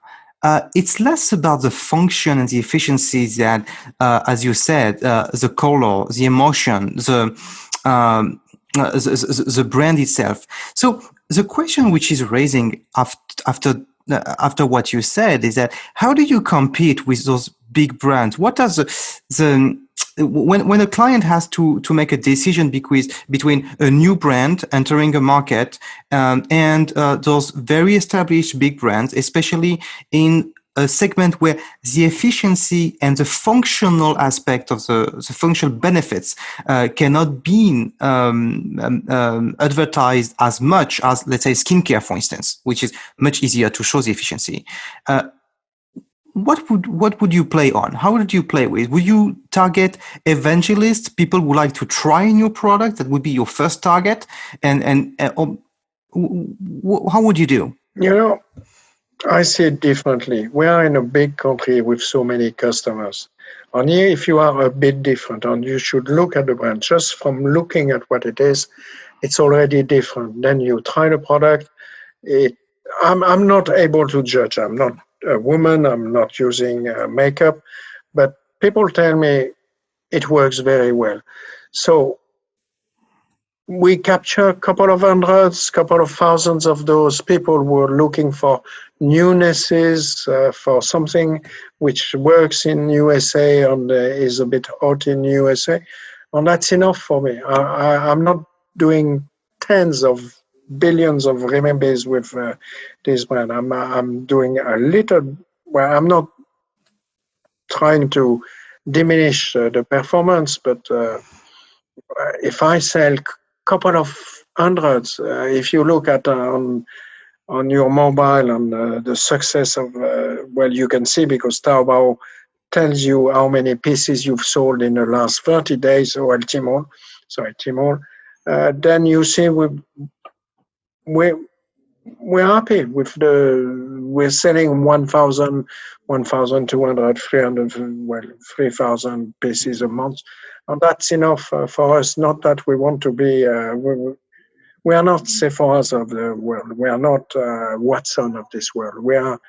it's less about the function and the efficiency than, as you said, the color, the emotion, the brand itself. So the question which is raising after what you said is that how do you compete with those big brands? What does when a client has to make a decision between a new brand entering a market and those very established big brands, especially in a segment where the efficiency and the functional aspect of the functional benefits cannot be advertised as much as, let's say, skincare, for instance, which is much easier to show the efficiency. What would you play on? How would you play with? Would you target evangelists, people who like to try a new product? That would be your first target, and how would you do? I see it differently. We are in a big country with so many customers. And here, if you are a bit different, and you should look at the brand, just from looking at what it is, it's already different. Then you try the product. I'm not able to judge. I'm not a woman. I'm not using makeup. But people tell me it works very well. So we capture a couple of hundreds, couple of thousands of those people who are looking for newnesses, for something which works in USA and is a bit hot in USA. And that's enough for me. I'm not doing tens of billions of renminbis with this brand. I'm doing a little, well, I'm not trying to diminish the performance, but if I sell couple of hundreds, if you look at on your mobile and the success of, well, you can see because Taobao tells you how many pieces you've sold in the last 30 days, or Tmall, then you see we're happy with we're selling 1,000, 1,200, 300, well, 3,000 pieces a month. And that's enough for us. Not that we want to be, we are not Sephora's of the world. We are not Watson of this world. We are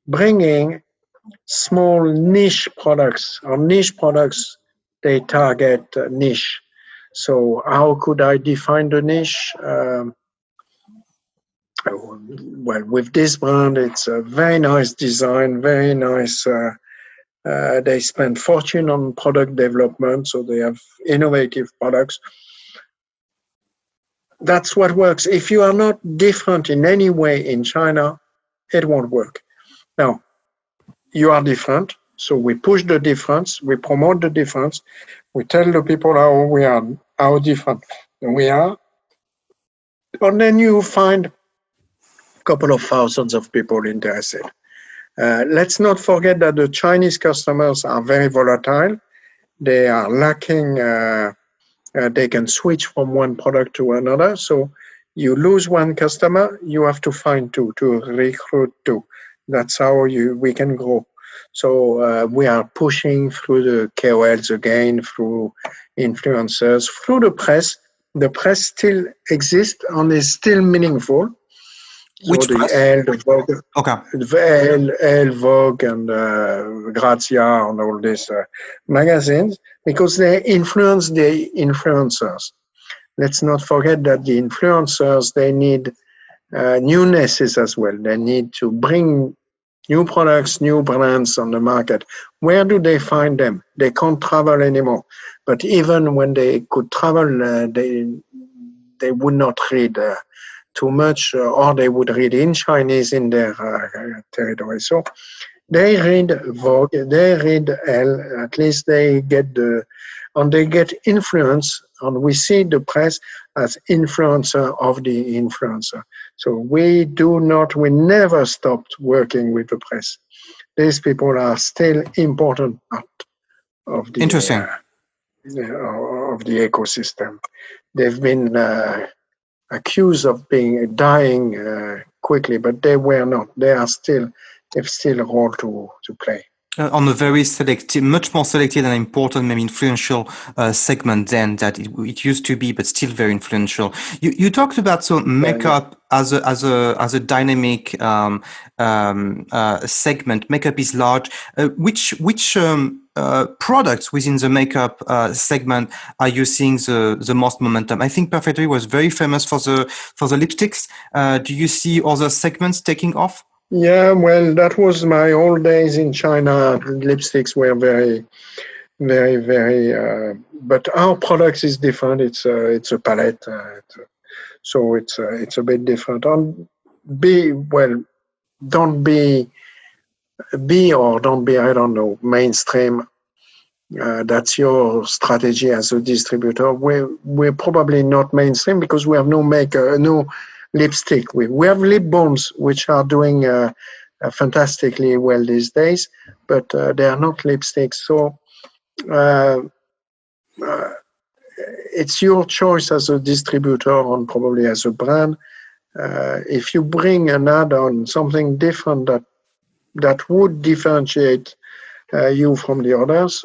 bringing small niche products. Our niche products, they target niche. So how could I define the niche? Well, with this brand, it's a very nice design, very nice. They spend fortune on product development, so they have innovative products. That's what works. If you are not different in any way in China, it won't work. Now, you are different, so we push the difference, we promote the difference, we tell the people how different we are, and then you find couple of thousands of people interested. Let's not forget that the Chinese customers are very volatile. They are lacking, they can switch from one product to another. So you lose one customer, you have to find two, to recruit two. That's how we can grow. So we are pushing through the KOLs again, through influencers, through the press. The press still exists and is still meaningful. Which so press? the Vogue, okay. the Vogue and Grazia and all these magazines, because they influence the influencers. Let's not forget that the influencers, they need newnesses as well. They need to bring new products, new brands on the market. Where do they find them? They can't travel anymore. But even when they could travel, they they would not read too much, or they would read in Chinese in their territory. So they read Vogue, they read Elle, at least they get and they get influence, and we see the press as influencer of the influencer. So we never stopped working with the press. These people are still important part of the Interesting. Of the ecosystem. They've been accused of dying quickly, but they were not. They've still a role to play. On a very selective, much more selected and important, maybe influential segment than that it used to be, but still very influential. You talked about makeup as a dynamic segment. Makeup is large. Which products within the makeup segment are you seeing the most momentum? I think Perfectory was very famous for the lipsticks. Do you see other segments taking off? Yeah, well, that was my old days in China. Lipsticks were very, very, very. But our products is different. It's a palette, so it's a bit different. Don't be. I don't know, mainstream. That's your strategy as a distributor. We're probably not mainstream because we have no lipstick. We have lip balms, which are doing fantastically well these days, but they are not lipsticks. So it's your choice as a distributor and probably as a brand. If you bring an add-on, something different that would differentiate you from the others,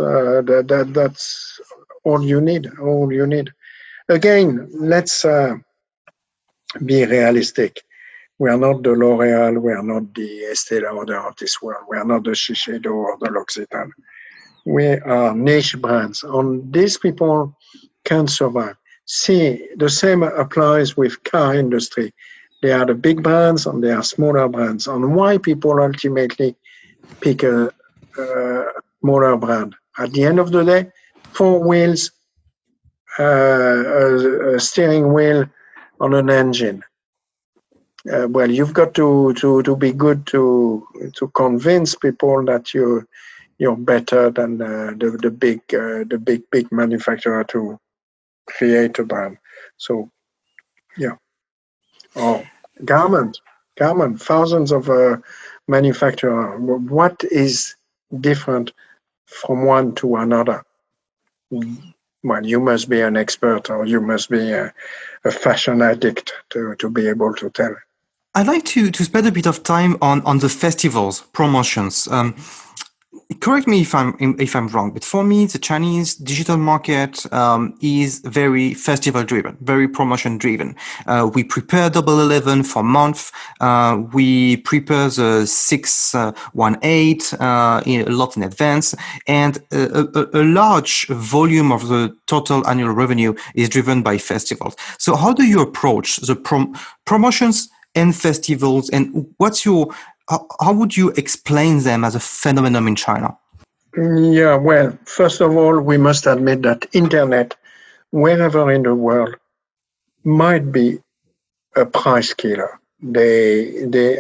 that's all you need. All you need. Again, let's be realistic. We are not the L'Oréal, we are not the Estée Lauder of this world, we are not the Shiseido or the L'Occitane. We are niche brands, and these people can survive. See, the same applies with car industry. They are the big brands and they are smaller brands. And why people ultimately pick a smaller brand? At the end of the day, 4 wheels, a steering wheel, on an engine. Well, you've got to be good to convince people that you're better than the big manufacturer to create a brand. So, yeah. Oh, garment, thousands of manufacturers. What is different from one to another? Well, you must be an expert, or you must be a fashion addict to be able to tell. I'd like to spend a bit of time on the festivals, promotions. Correct me if I'm wrong, but for me, the Chinese digital market is very festival driven, very promotion driven. We prepare Double 11 for months. We prepare the 618 a lot in advance, and a large volume of the total annual revenue is driven by festivals. So, how do you approach the promotions and festivals, and how would you explain them as a phenomenon in China? Yeah, well, first of all, we must admit that internet, wherever in the world, might be a price killer. They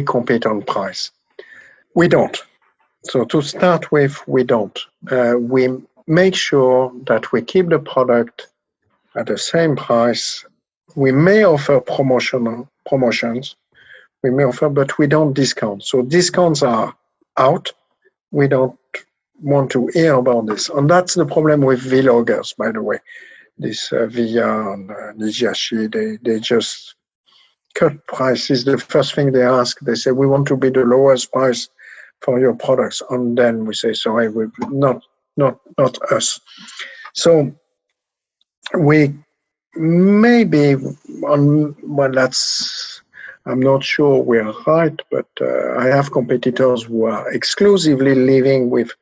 compete on price. We don't. So to start with, we don't. We make sure that we keep the product at the same price. We may offer promotions. We may offer, but we don't discount. So discounts are out. We don't want to hear about this. And that's the problem with vloggers, by the way. This Via and Nijiashi, they just cut prices. The first thing they ask, they say, we want to be the lowest price for your products. And then we say, sorry, we not us. So we maybe, I'm not sure we're right, but I have competitors who are exclusively living with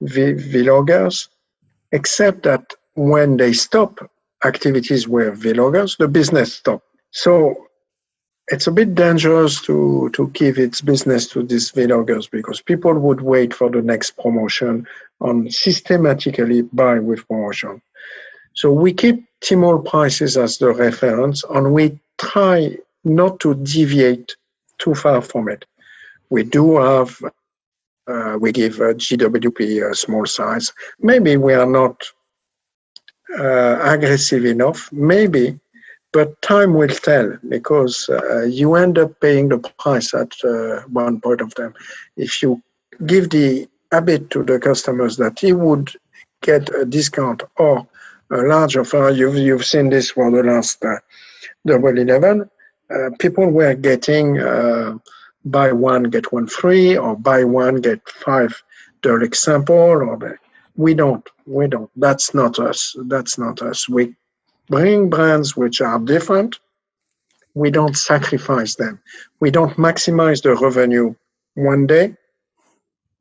vloggers, except that when they stop activities with vloggers, the business stops. So it's a bit dangerous to give its business to these vloggers, because people would wait for the next promotion and systematically buy with promotion. So we keep Tmall prices as the reference, and we try not to deviate too far from it. We do have, we give GWP a small size. Maybe we are not aggressive enough, maybe, but time will tell, because you end up paying the price at one point of time. If you give the habit to the customers that he would get a discount or a large offer, you've seen this for the last Double 11, people were getting buy one, get one free, or buy one, get 5 deluxe sample, or we don't. That's not us. We bring brands which are different. We don't sacrifice them. We don't maximize the revenue one day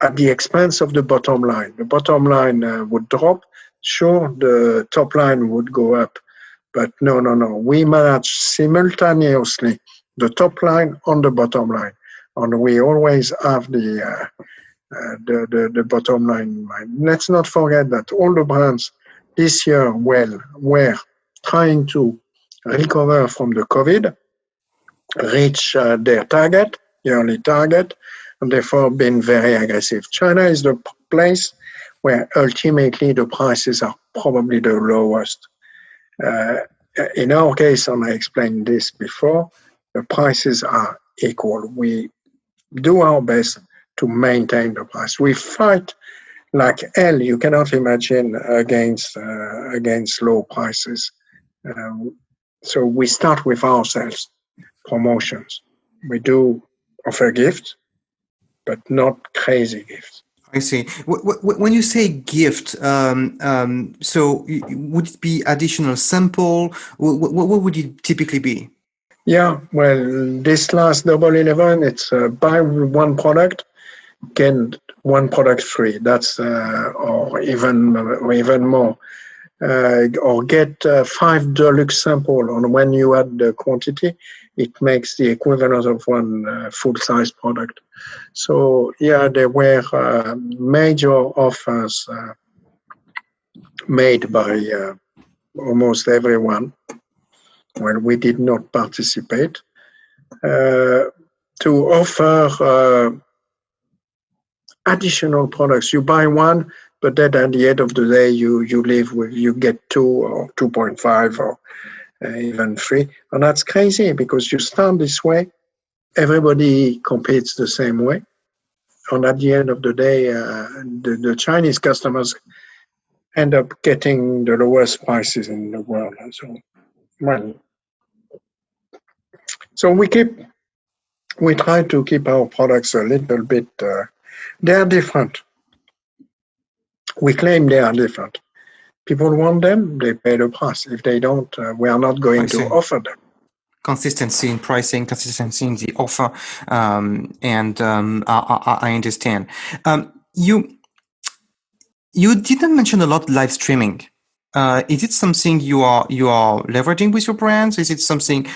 at the expense of the bottom line. The bottom line would drop. Sure, the top line would go up. But no. We manage simultaneously the top line on the bottom line. And we always have the bottom line in mind. Let's not forget that all the brands this year were trying to recover from the COVID, reach their target, yearly target, and therefore been very aggressive. China is the place where ultimately the prices are probably the lowest. In our case, and I explained this before, the prices are equal. We do our best to maintain the price. We fight like hell. You cannot imagine against low prices. So we start with ourselves, promotions. We do offer gifts, but not crazy gifts. I see. When you say gift, so would it be additional sample? What would it typically be? Yeah, well, this last Double 11, it's buy one product, get one product free. That's or even more, or get 5 deluxe sample. And when you add the quantity, it makes the equivalent of one full-size product. So yeah, there were major offers made by almost everyone. Well, we did not participate, to offer additional products. You buy one, but then at the end of the day, you get 2 or 2.5 or even 3. And that's crazy, because you start this way, everybody competes the same way. And at the end of the day, the Chinese customers end up getting the lowest prices in the world. So we try to keep our products a little bit, they are different. We claim they are different. People want them, they pay the price. If they don't, we are not going to offer them. Consistency in pricing, consistency in the offer, and I understand. You didn't mention a lot live streaming. Is it something you are leveraging with your brands? Is it something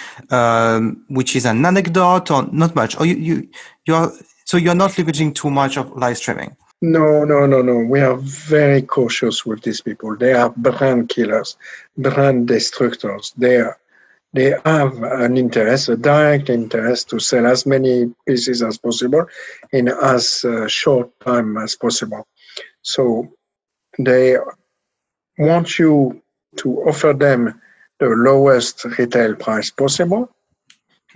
which is an anecdote or not much? Or you're not leveraging too much of live streaming? No. We are very cautious with these people. They are brand killers, brand destructors. They have an interest, a direct interest, to sell as many pieces as possible in as short time as possible. So they want you to offer them the lowest retail price possible.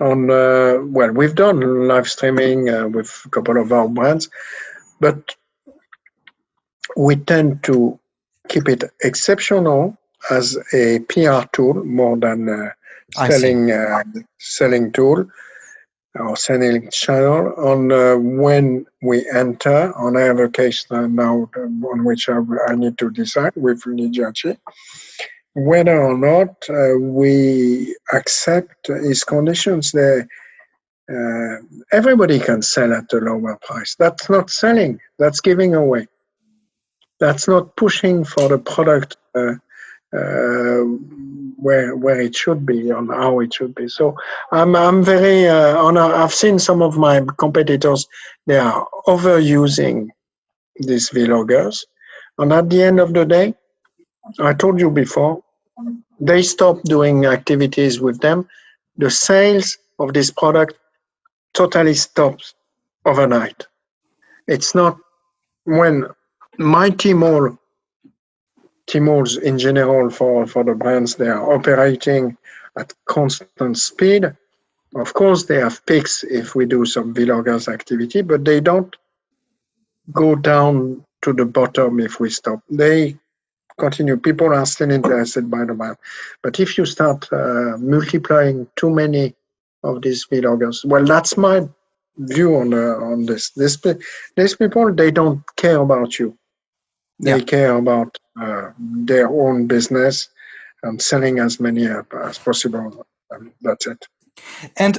And well, we've done live streaming with a couple of our brands, but we tend to keep it exceptional as a PR tool more than selling tool or selling channel. On when we enter, on I have a case now on which I need to decide with Lijiachi whether or not we accept his conditions. Everybody can sell at a lower price. That's not selling. That's giving away. That's not pushing for the product where it should be, on how it should be. So I'm very I've seen some of my competitors, they are overusing these vloggers, and at the end of the day, I told you before, they stop doing activities with them. The sales of this product totally stops overnight. It's not when my Tmall's in general for the brands, they are operating at constant speed. Of course, they have peaks if we do some vloggers activity, but they don't go down to the bottom if we stop. They continue. People are still interested by the brand. But if you start multiplying too many of these vloggers, well, that's my view on this. These people, they don't care about you. They care about their own business and selling as many as possible. That's it. And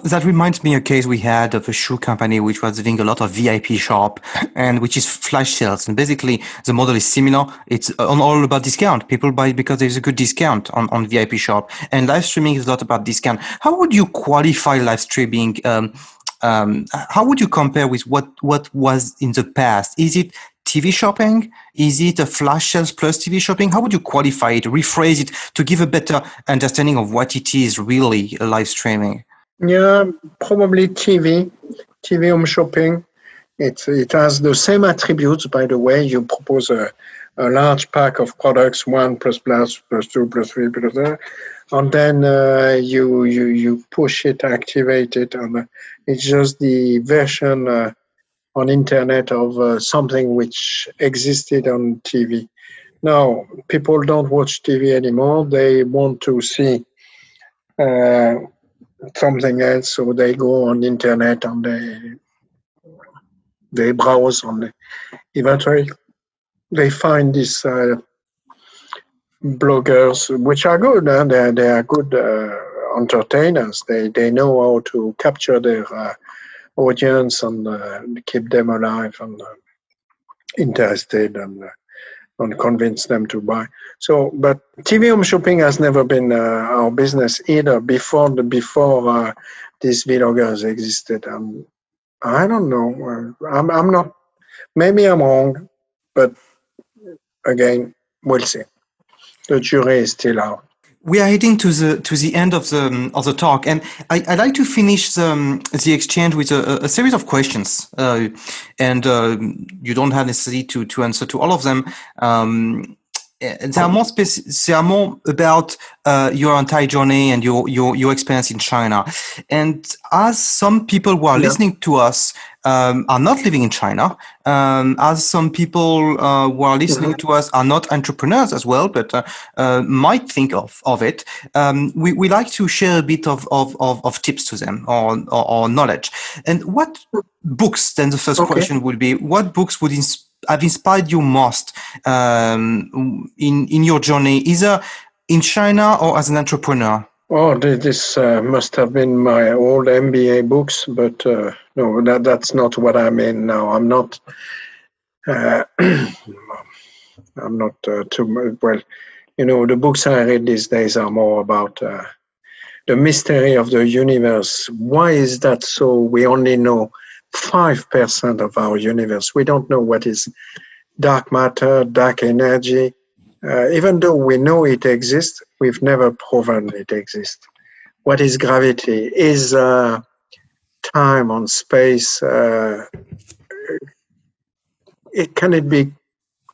that reminds me a case we had of a shoe company which was doing a lot of VIP shop and which is flash sales. And basically the model is similar. It's all about discount. People buy because there's a good discount on VIP shop. And live streaming is a lot about discount. How would you qualify live streaming? How would you compare with what was in the past? Is it TV shopping? Is it a flash sales plus TV shopping? How would you qualify it, rephrase it to give a better understanding of what it is really live streaming? Yeah, probably TV home shopping. It has the same attributes, by the way. You propose a large pack of products, 1 plus 2 plus 3 plus and then you push it, activate it, and it's just the version on internet of something which existed on TV. Now, people don't watch TV anymore. They want to see something else, so they go on internet and they browse on the eventually they find these bloggers, which are good. They are good entertainers. They know how to capture their audience and keep them alive and interested and convince them to buy. So, but TV home shopping has never been our business either. Before these vloggers existed, I don't know. I'm not. Maybe I'm wrong, but again, we'll see. The jury is still out. We are heading to the end of the talk, and I like to finish the exchange with a series of questions, and you don't have necessarily to answer to all of them. They are more about your entire journey and your experience in China. And as some people who are listening to us are not living in China, as some people who are listening to us are not entrepreneurs as well, but might think of it, we like to share a bit of tips to them or knowledge. And what books, then the first question would be, what books would have inspired you most in your journey, either in China or as an entrepreneur? Oh, this must have been my old MBA books, but no, that's not what I mean now. I'm not. I'm not too well. You know, the books I read these days are more about the mystery of the universe. Why is that so? We only know 5% of our universe. We don't know what is dark matter, dark energy. Even though we know it exists, we've never proven it exists. What is gravity? Is time and space? Can it be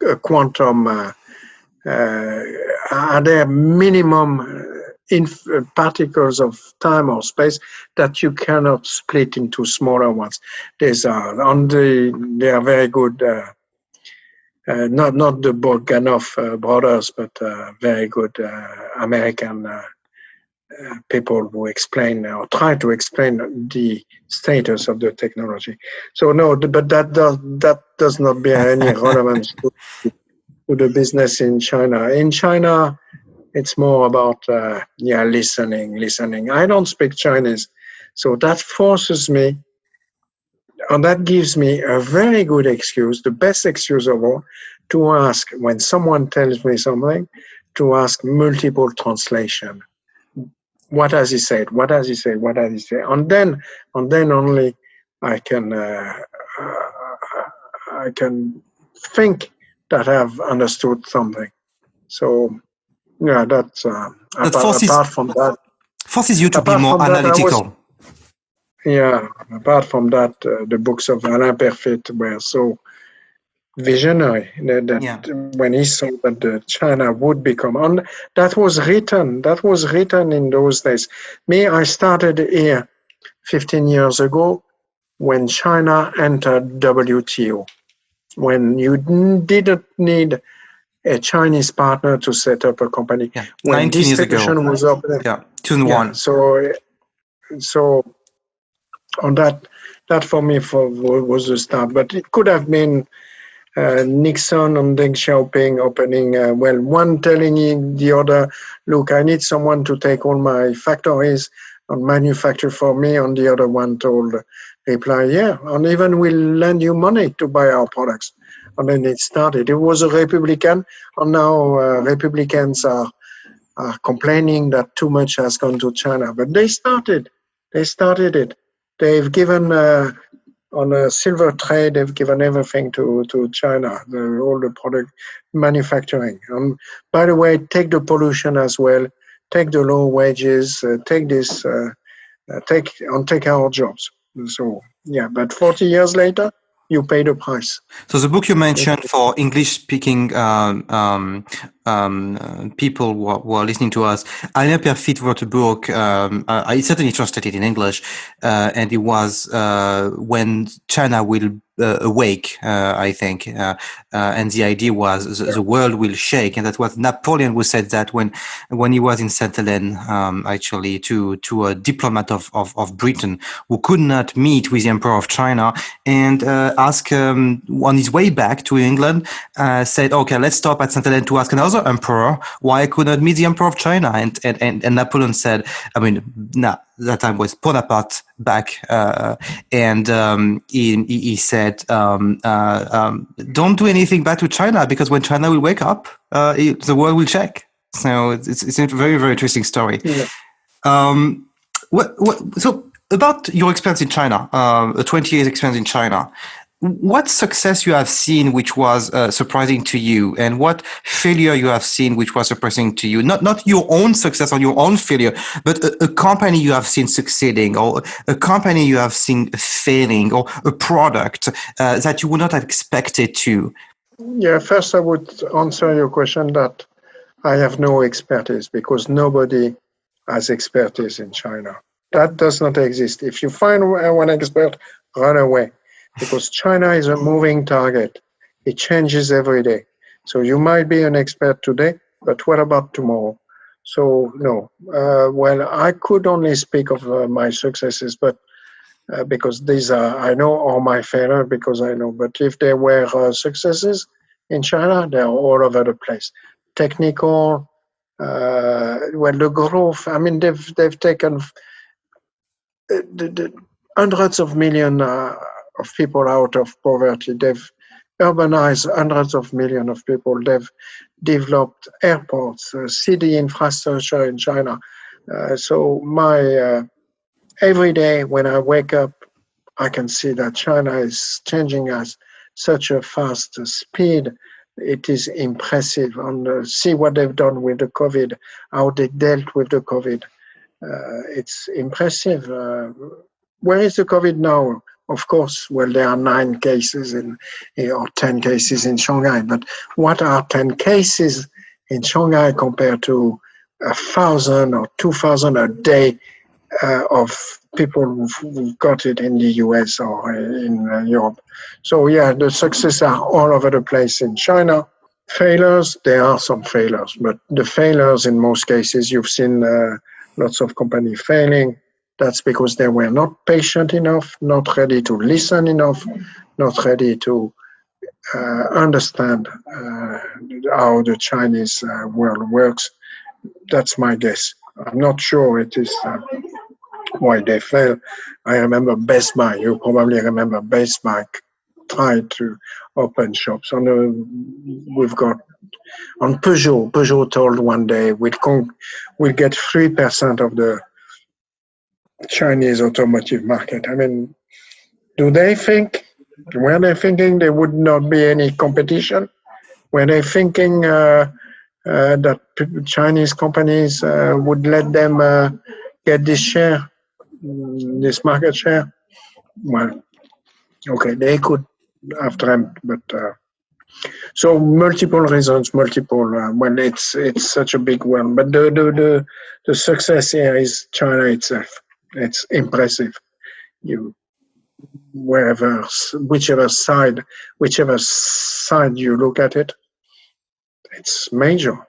a quantum? Are there minimum particles of time or space that you cannot split into smaller ones? They are very good. Not the Bogdanov brothers, but very good American people who explain or try to explain the status of the technology. So no, but that does not bear any relevance to the business in China. In China, it's more about listening. I don't speak Chinese, so that forces me. And that gives me a very good excuse, the best excuse of all, to ask, when someone tells me something, to ask multiple translation. What has he said? What has he said? What has he said? And then only I can think that I've understood something. So Yeah, that's That apart from that. forces you to be Apart more from that, analytical. apart from that, the books of Alain Perfit were so visionary that when he saw that China would become, and that was written in those days. Me, I started here 15 years ago when China entered WTO, when you didn't need a Chinese partner to set up a company. Yeah, When 19 years ago. distribution was open. Yeah, 2001. So on that for me was the start. But it could have been Nixon and Deng Xiaoping opening, one telling the other, look, I need someone to take all my factories and manufacture for me, and the other one replied, yeah, and even we'll lend you money to buy our products. And then it started. It was a Republican, and now Republicans are complaining that too much has gone to China. But they started it. They've given on a silver tray, they've given everything to China, all the product manufacturing. By the way, take the pollution as well, take the low wages, take this, take our jobs. So yeah, but 40 years later, you pay the price. So the book you mentioned for English-speaking people who are listening to us, Alain Perfit wrote a book. I certainly translated it in English, and it was When China Will Awake, I think. And the idea was the world will shake, and that was Napoleon who said that when he was in Saint Helena, actually, to a diplomat of Britain who could not meet with the Emperor of China, and ask on his way back to England, said, okay, let's stop at Saint Helena to ask another emperor why I could not meet the Emperor of China. And Napoleon said, that time was Bonaparte back, and he said, don't do anything bad to China, because when China will wake up, the world will shake. So it's a very, very interesting story. Yeah. So about your experience in China, 20 years experience in China, what success you have seen which was surprising to you, and what failure you have seen which was surprising to you? Not your own success or your own failure, but a company you have seen succeeding, or a company you have seen failing, or a product that you would not have expected to. Yeah, first I would answer your question that I have no expertise, because nobody has expertise in China. That does not exist. If you find one expert, run away, because China is a moving target. It changes every day. So you might be an expert today, but what about tomorrow? So no. I could only speak of my successes, but because these are, I know, or my failure, because I know. But if there were successes in China, they're all over the place. Technical, the growth. I mean, they've taken the hundreds of millions of people out of poverty. They've urbanized hundreds of millions of people. They've developed airports, city infrastructure in China. So every day when I wake up, I can see that China is changing at such a fast speed. It is impressive. And see what they've done with the COVID, how they dealt with the COVID. It's impressive. Where is the COVID now? Of course, there are 9 cases or 10 cases in Shanghai. But what are 10 cases in Shanghai compared to 1,000 or 2,000 a day of people who've got it in the US or in Europe? So yeah, the successes are all over the place in China. Failures, there are some failures, but the failures in most cases, you've seen lots of companies failing. That's because they were not patient enough, not ready to listen enough, not ready to understand how the Chinese world works. That's my guess. I'm not sure it is why they fail. I remember Best Buy. You probably remember Best Buy tried to open shops. We've got on Peugeot. Peugeot told one day we'll get 3% of the Chinese automotive market. I mean, were they thinking there would not be any competition? Were they thinking that Chinese companies would let them get this share, this market share. Well, okay, they could have dreamt, but so multiple reasons, multiple. Well, it's such a big one, but the success here is China itself. It's impressive. You whichever side you look at it, it's major.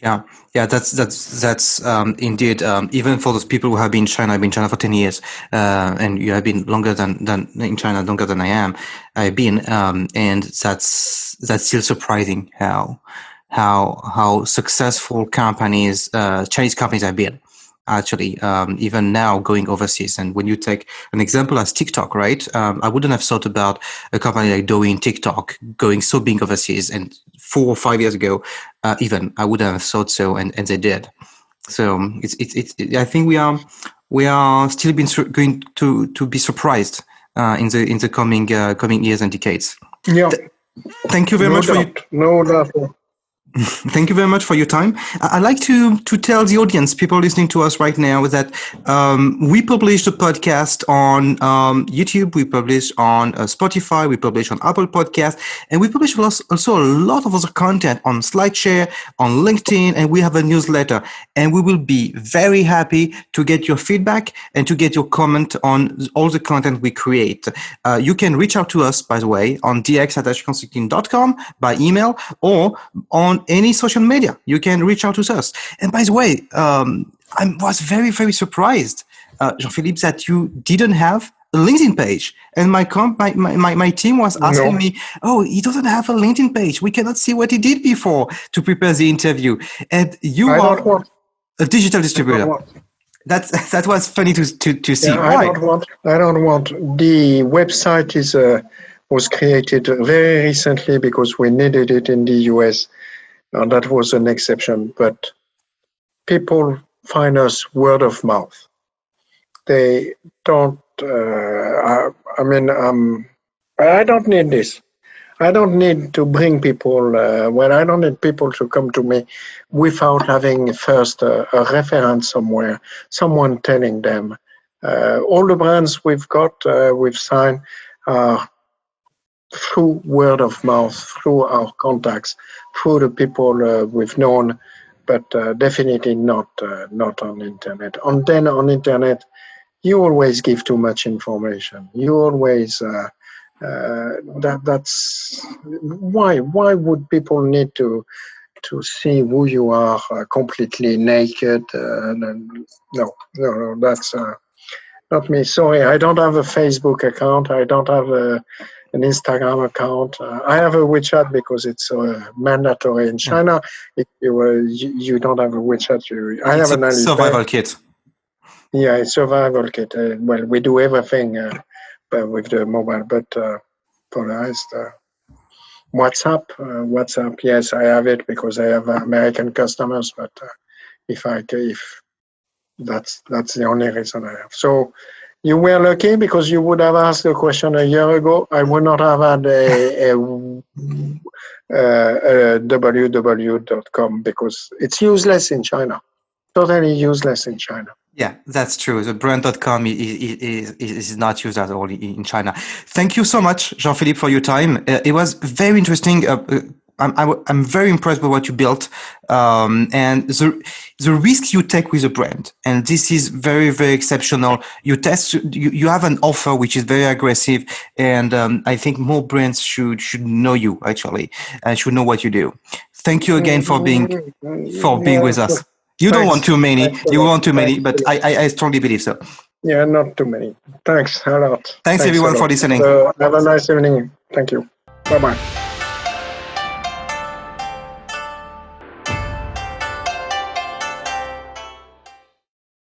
Yeah, that's indeed. Even for those people who have been in China, I've been in China for 10 years, and you have been longer than in China, longer than I've been, and that's still surprising how successful companies, Chinese companies have been. Actually, even now going overseas. And when you take an example as TikTok, right? I wouldn't have thought about a company like Douyin in TikTok going so big overseas. And 4 or 5 years ago, even I wouldn't have thought so, and they did. So it's I think we are still going to be surprised in the coming years and decades. Yeah. Thank you very much No doubt. Thank you very much for your time. I'd like to tell the audience, people listening to us right now, that we published a podcast on YouTube, we publish on Spotify, we publish on Apple Podcasts, and we publish also a lot of other content on SlideShare, on LinkedIn, and we have a newsletter. And we will be very happy to get your feedback and to get your comment on all the content we create. You can reach out to us, by the way, on dx@consulting.com by email or on any social media. You can reach out to us. And by the way, I was very, very surprised, Jean-Philippe, that you didn't have a LinkedIn page. And my team was asking me, oh, he doesn't have a LinkedIn page. We cannot see what he did before to prepare the interview. And you are a digital distributor. That was funny to see. Yeah, I don't want. The website was created very recently because we needed it in the US. And that was an exception, but people find us word of mouth. They don't, I don't need this. I don't need to bring people, I don't need people to come to me without having first a reference somewhere, someone telling them. All the brands we've signed are through word of mouth, through our contacts, through the people we've known, but definitely not on internet. And then on internet, you always give too much information. You always that's why would people need to see who you are completely naked? No, that's not me. Sorry, I don't have a Facebook account. I don't have an Instagram account. I have a WeChat because it's mandatory in China. If you don't have a WeChat, I have an survival kit. Yeah, it's survival kit. Well, we do everything with the mobile, but for the rest, WhatsApp. Yes, I have it because I have American customers. But if that's the only reason I have. So. You were lucky because you would have asked the question a year ago. I would not have had a www.com because it's useless in China. Totally useless in China. Yeah, that's true. The brand.com is not used at all in China. Thank you so much, Jean-Philippe, for your time. It was very interesting. I'm very impressed by what you built, and the risk you take with a brand, and this is very, very exceptional. You have an offer which is very aggressive, and I think more brands should know you actually, and should know what you do. Thank you again for being with us. You don't want too many. You want too many, but I strongly believe so. Yeah, not too many. Thanks a lot. Thanks everyone for listening. Have a nice evening. Thank you. Bye-bye.